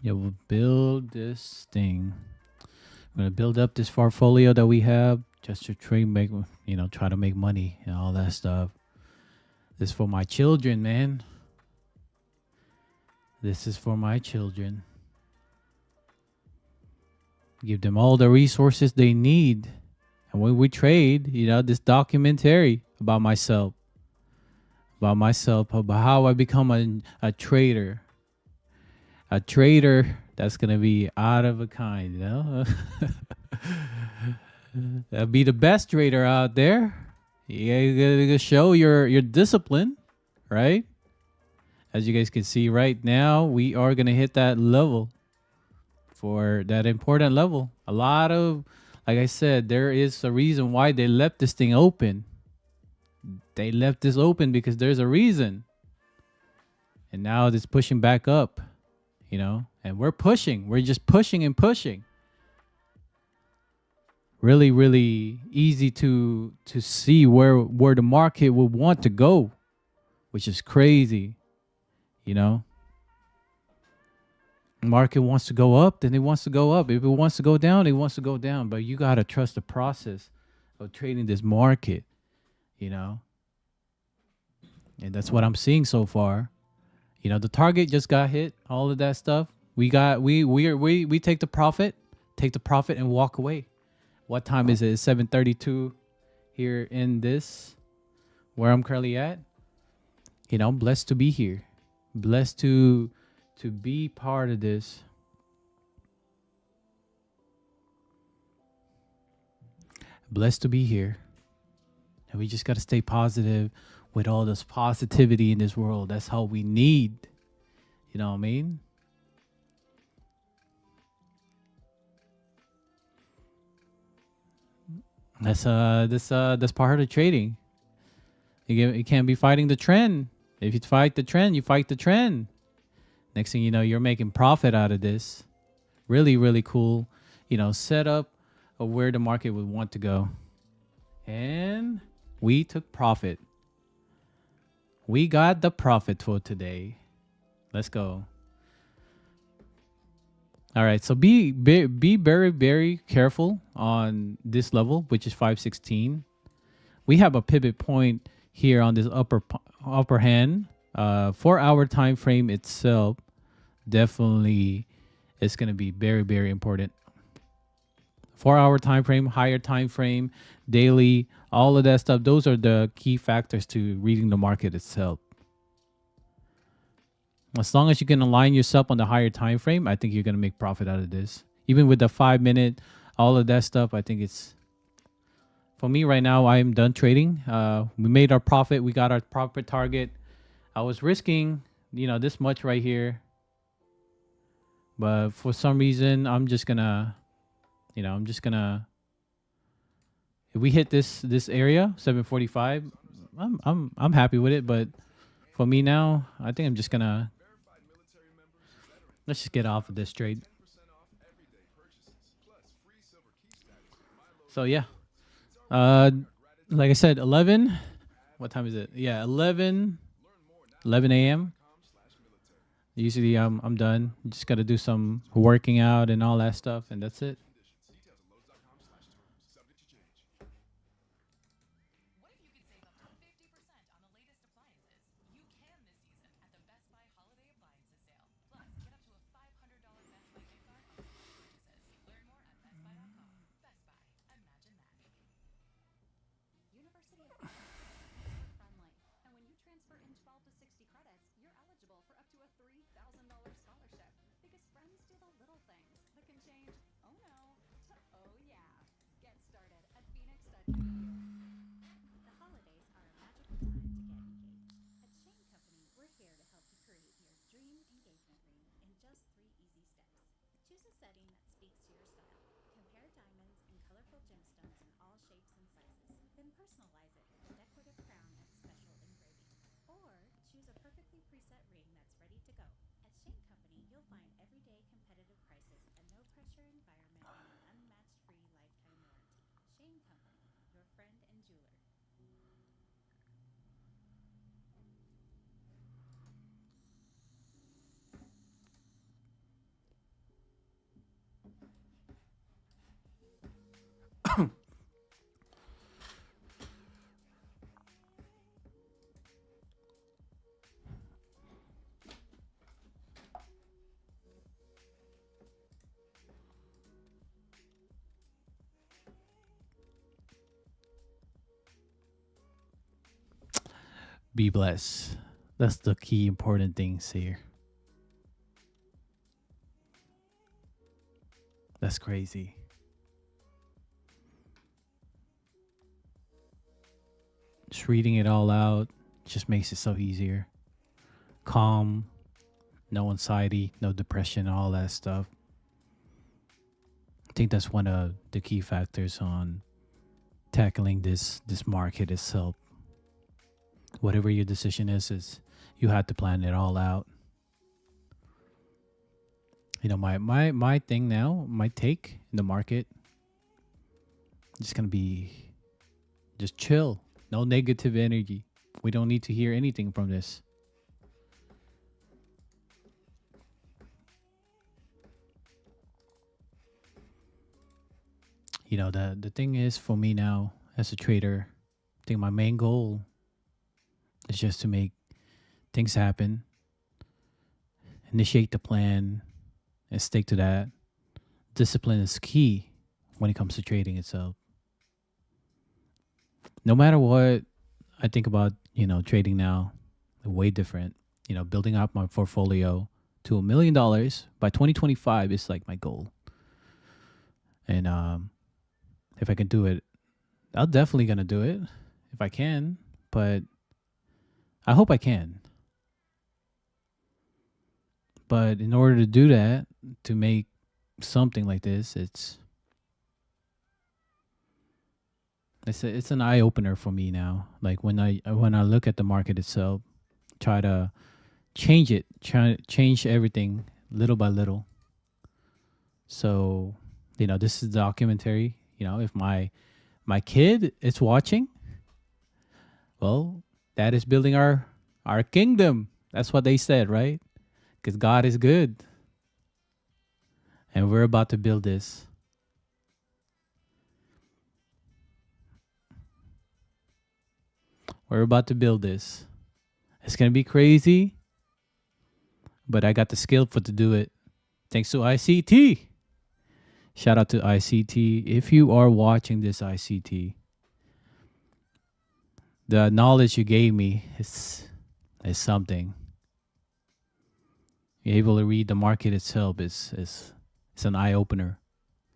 Yeah, we'll build this thing. I'm gonna build up this portfolio that we have just to trade, make try to make money and all that stuff. This is for my children, man. This is for my children. Give them all the resources they need. And when we trade, this documentary about myself, about how I become a trader. A trader that's going to be out of a kind, That'll be the best trader out there. You got to show your discipline, right? As you guys can see right now, we are going to hit that level, for that important level. A lot of, like I said, there is a reason why they left this thing open. They left this open because there's a reason. And now it's pushing back up, and we're pushing. We're just pushing and pushing. Really, really easy to see where the market would want to go, which is crazy, Market wants to go up, then it wants to go up. If it wants to go down, it wants to go down. But you got to trust the process of trading this market, And that's what I'm seeing so far. The target just got hit, all of that stuff. We take the profit and walk away. What time is it? It's 7:32 here in this, where I'm currently at. I'm blessed to be here. Blessed to be part of this. Blessed to be here. And we just got to stay positive with all this positivity in this world. That's how we need. You know what I mean? That's part of the trading. You can't be fighting the trend. If you fight the trend, you fight the trend. Next thing you know, you're making profit out of this. Really, really cool, setup of where the market would want to go. And we took profit. We got the profit for today. Let's go. All right, so be very, very careful on this level, which is 516. We have a pivot point here on this upper hand. 4-hour time frame itself definitely is going to be very, very important. 4-hour time frame, higher time frame, daily, all of that stuff. Those are the key factors to reading the market itself. As long as you can align yourself on the higher time frame, I think you're going to make profit out of this. Even with the 5-minute, all of that stuff, I think it's for me right now, I'm done trading. We made our profit. We got our profit target. I was risking, this much right here, but for some reason, I'm just gonna, I'm just gonna. If we hit this area, 745, I'm happy with it. But for me now, I think I'm just gonna Verified military members, veterans, let's just get off of this trade. 10% off everyday purchases, plus free silver key status with my logo So yeah, rewards. It's our way to uh, show our gratitude. like I said, 11. Have What a time is it? great Yeah, day. 11, Learn more now. 11 a.m. .com/military. Usually I'm done. Just gotta do some working out and all that stuff, and that's it. Conditions. Details at Lowe's.com/terms. Subject to change. What if you could save up to 50% on the latest appliances? You can this season at the Best Buy Holiday Appliances Sale. Plus, get up to a $500 Best Buy gift card on select purchases. Learn more at bestbuy.com. Best Buy. Imagine that. University of Florida is super friendly. And when you transfer in 12 to 60 credits, you're eligible for up to a $3,000 scholarship. Because friends do the little things that can change oh no to oh yeah. Get started at Phoenix.edu. The holidays are a magical time to get engaged. At Shane Company, we're here to help you create your dream engagement ring in just 3 easy steps. Choose a setting that speaks to your style. Compare diamonds and colorful gemstones in all shapes and sizes. Then personalize it with a decorative crown and special engraving. Or choose a perfectly preset ring that's ready to go. At Shane Company, you'll find everyday competitive prices, a no-pressure environment, and an unmatched free lifetime warranty. Shane Company, your friend and jeweler. Be blessed. That's the key important things here. That's crazy. Just reading it all out just makes it so easier. Calm, no anxiety, no depression, all that stuff. I think that's one of the key factors on tackling this market itself. Whatever your decision is you have to plan it all out. My thing now, my take in the market, just gonna be just chill. No negative energy. We don't need to hear anything from this. The thing is for me now as a trader, I think my main goal is just to make things happen, initiate the plan, and stick to that. Discipline is key when it comes to trading itself. No matter what I think about, trading now, way different. Building up my portfolio to $1 million by 2025 is like my goal. And if I can do it, I'm definitely gonna do it if I can. But I hope I can. But in order to do that, to make something like this, it's an eye opener for me now. Like when I look at the market itself, try to try to change everything little by little. So, this is documentary. If my kid is watching, well, that is building our kingdom. That's what they said, right? Because God is good. And we're about to build this. We're about to build this. It's going to be crazy, but I got the skill to do it. Thanks to ICT. Shout out to ICT. If you are watching this, ICT, the knowledge you gave me is something. You're able to read the market itself is it's an eye opener.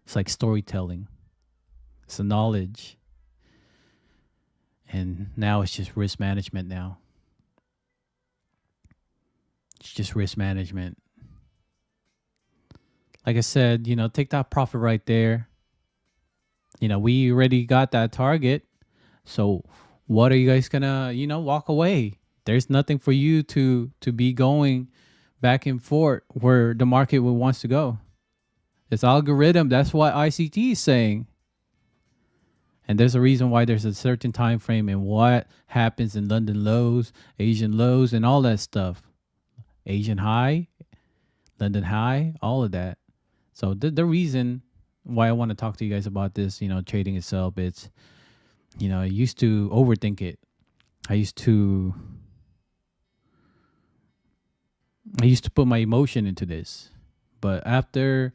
It's like storytelling. It's a knowledge. And now it's just risk management now. It's just risk management. Like I said, take that profit right there. We already got that target. So what are you guys gonna, walk away? There's nothing for you to be going back and forth where the market wants to go. It's algorithm. That's what ICT is saying. And there's a reason why there's a certain time frame and what happens in London lows, Asian lows, and all that stuff. Asian high, London high, all of that. So the reason why I want to talk to you guys about this, trading itself, it's, I used to overthink it. I used to put my emotion into this. But after,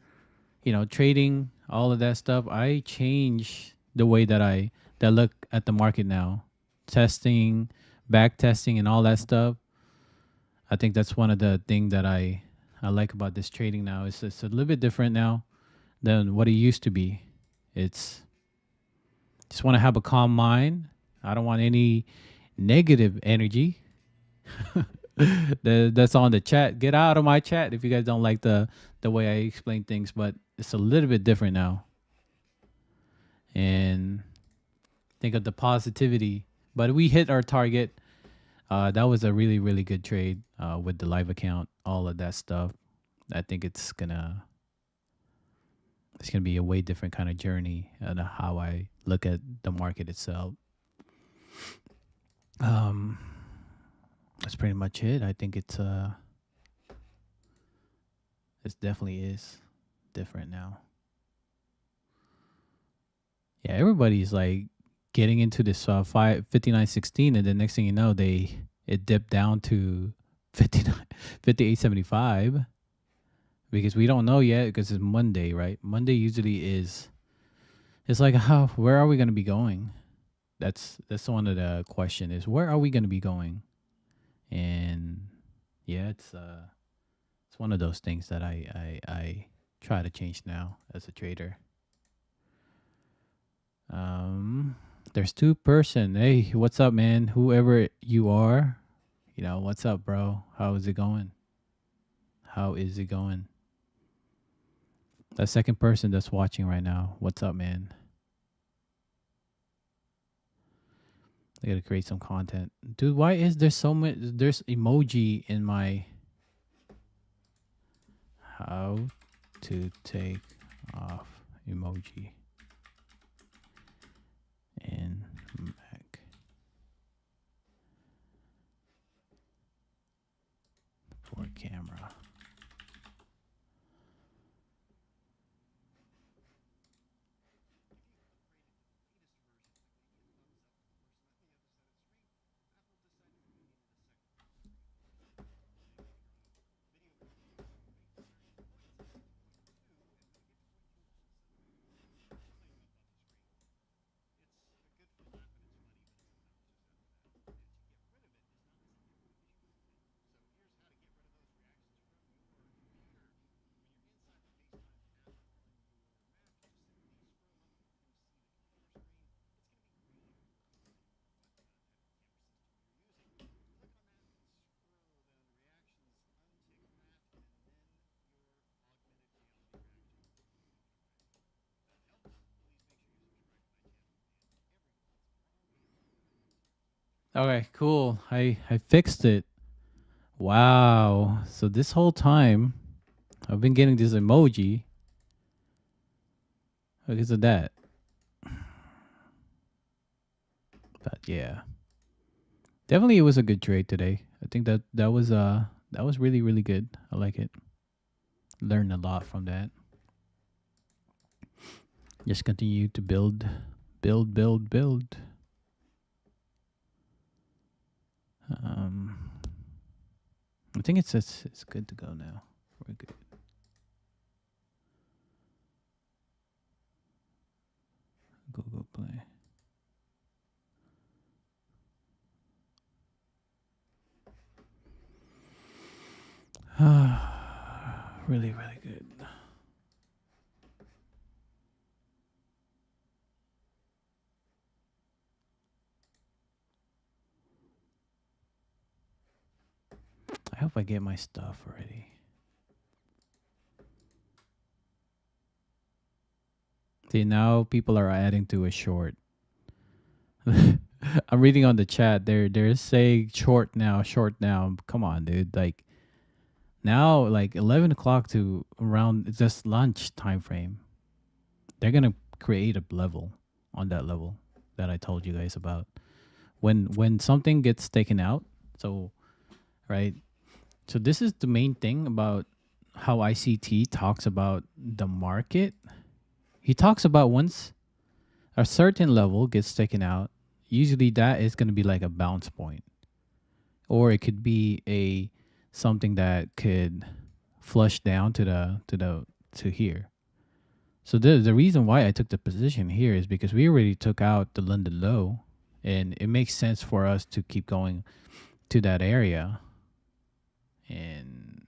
trading, all of that stuff, I changed the way that look at the market now. Testing, back testing, and all that stuff. I think that's one of the things that I like about this trading now. It's a little bit different now than what it used to be. It's just want to have a calm mind. I don't want any negative energy. That's on the chat. Get out of my chat if you guys don't like the way I explain things, but it's a little bit different now. And think of the positivity. But we hit our target. That was a really, really good trade with the live account, all of that stuff. I think it's gonna be a way different kind of journey and how I look at the market itself. That's pretty much it. I think it definitely is different now. Yeah, everybody's like getting into this 59.16, and the next thing you know, it dipped down to 58.75 because we don't know yet because it's Monday, right? Monday usually is. It's like where are we going to be going? That's one of the question is where are we going to be going? And yeah, it's one of those things that I try to change now as a trader. There's 2-person. Hey, what's up, man? Whoever you are, what's up, bro? How is it going? That second person that's watching right now, what's up, man? I gotta create some content. Dude, why is there so much? There's emoji in my how to take off emoji in Mac for camera. Okay, cool. I fixed it. Wow. So this whole time I've been getting this emoji because of that. But yeah. Definitely it was a good trade today. I think that was really, really good. I like it. Learned a lot from that. Just continue to build. I think it's good to go now. We're good. Google Play. Really, really good. I hope I get my stuff already. See, now people are adding to a short. I'm reading on the chat. They're saying short now, short now. Come on, dude. Like now, like 11 o'clock to around just lunch time frame. They're gonna create a level on that level that I told you guys about. When something gets taken out, so right. So this is the main thing about how ICT talks about the market. He talks about once a certain level gets taken out, usually that is going to be like a bounce point, or it could be a something that could flush down to here. So the reason why I took the position here is because we already took out the London low, and it makes sense for us to keep going to that area. And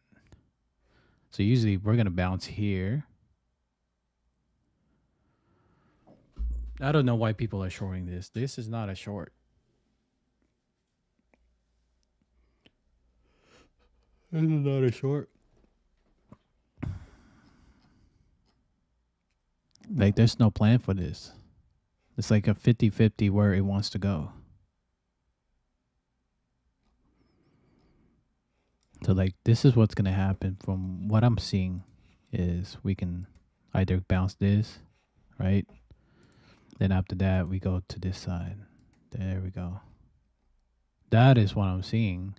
so usually we're going to bounce here. I don't know why people are shorting this. This is not a short. This is not a short. Like, there's no plan for this. It's like a 50-50 where it wants to go. So, like, this is what's going to happen from what I'm seeing is we can either bounce this, right? Then after that, we go to this side. There we go. That is what I'm seeing.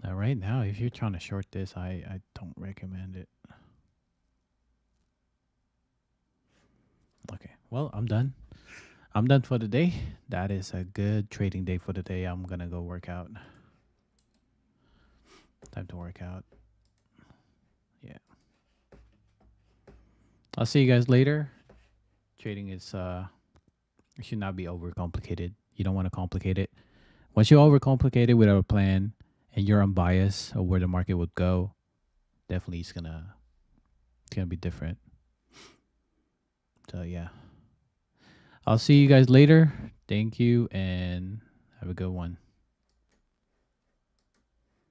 Now, right now, if you're trying to short this, I don't recommend it. Okay, well, I'm done. I'm done for the day. That is a good trading day for the day. I'm going to go work out. Time to work out. Yeah. I'll see you guys later. Trading is, it should not be overcomplicated. You don't want to complicate it. Once you overcomplicate it without a plan and you're unbiased of where the market would go, definitely it's gonna be different. So yeah. I'll see you guys later. Thank you and have a good one.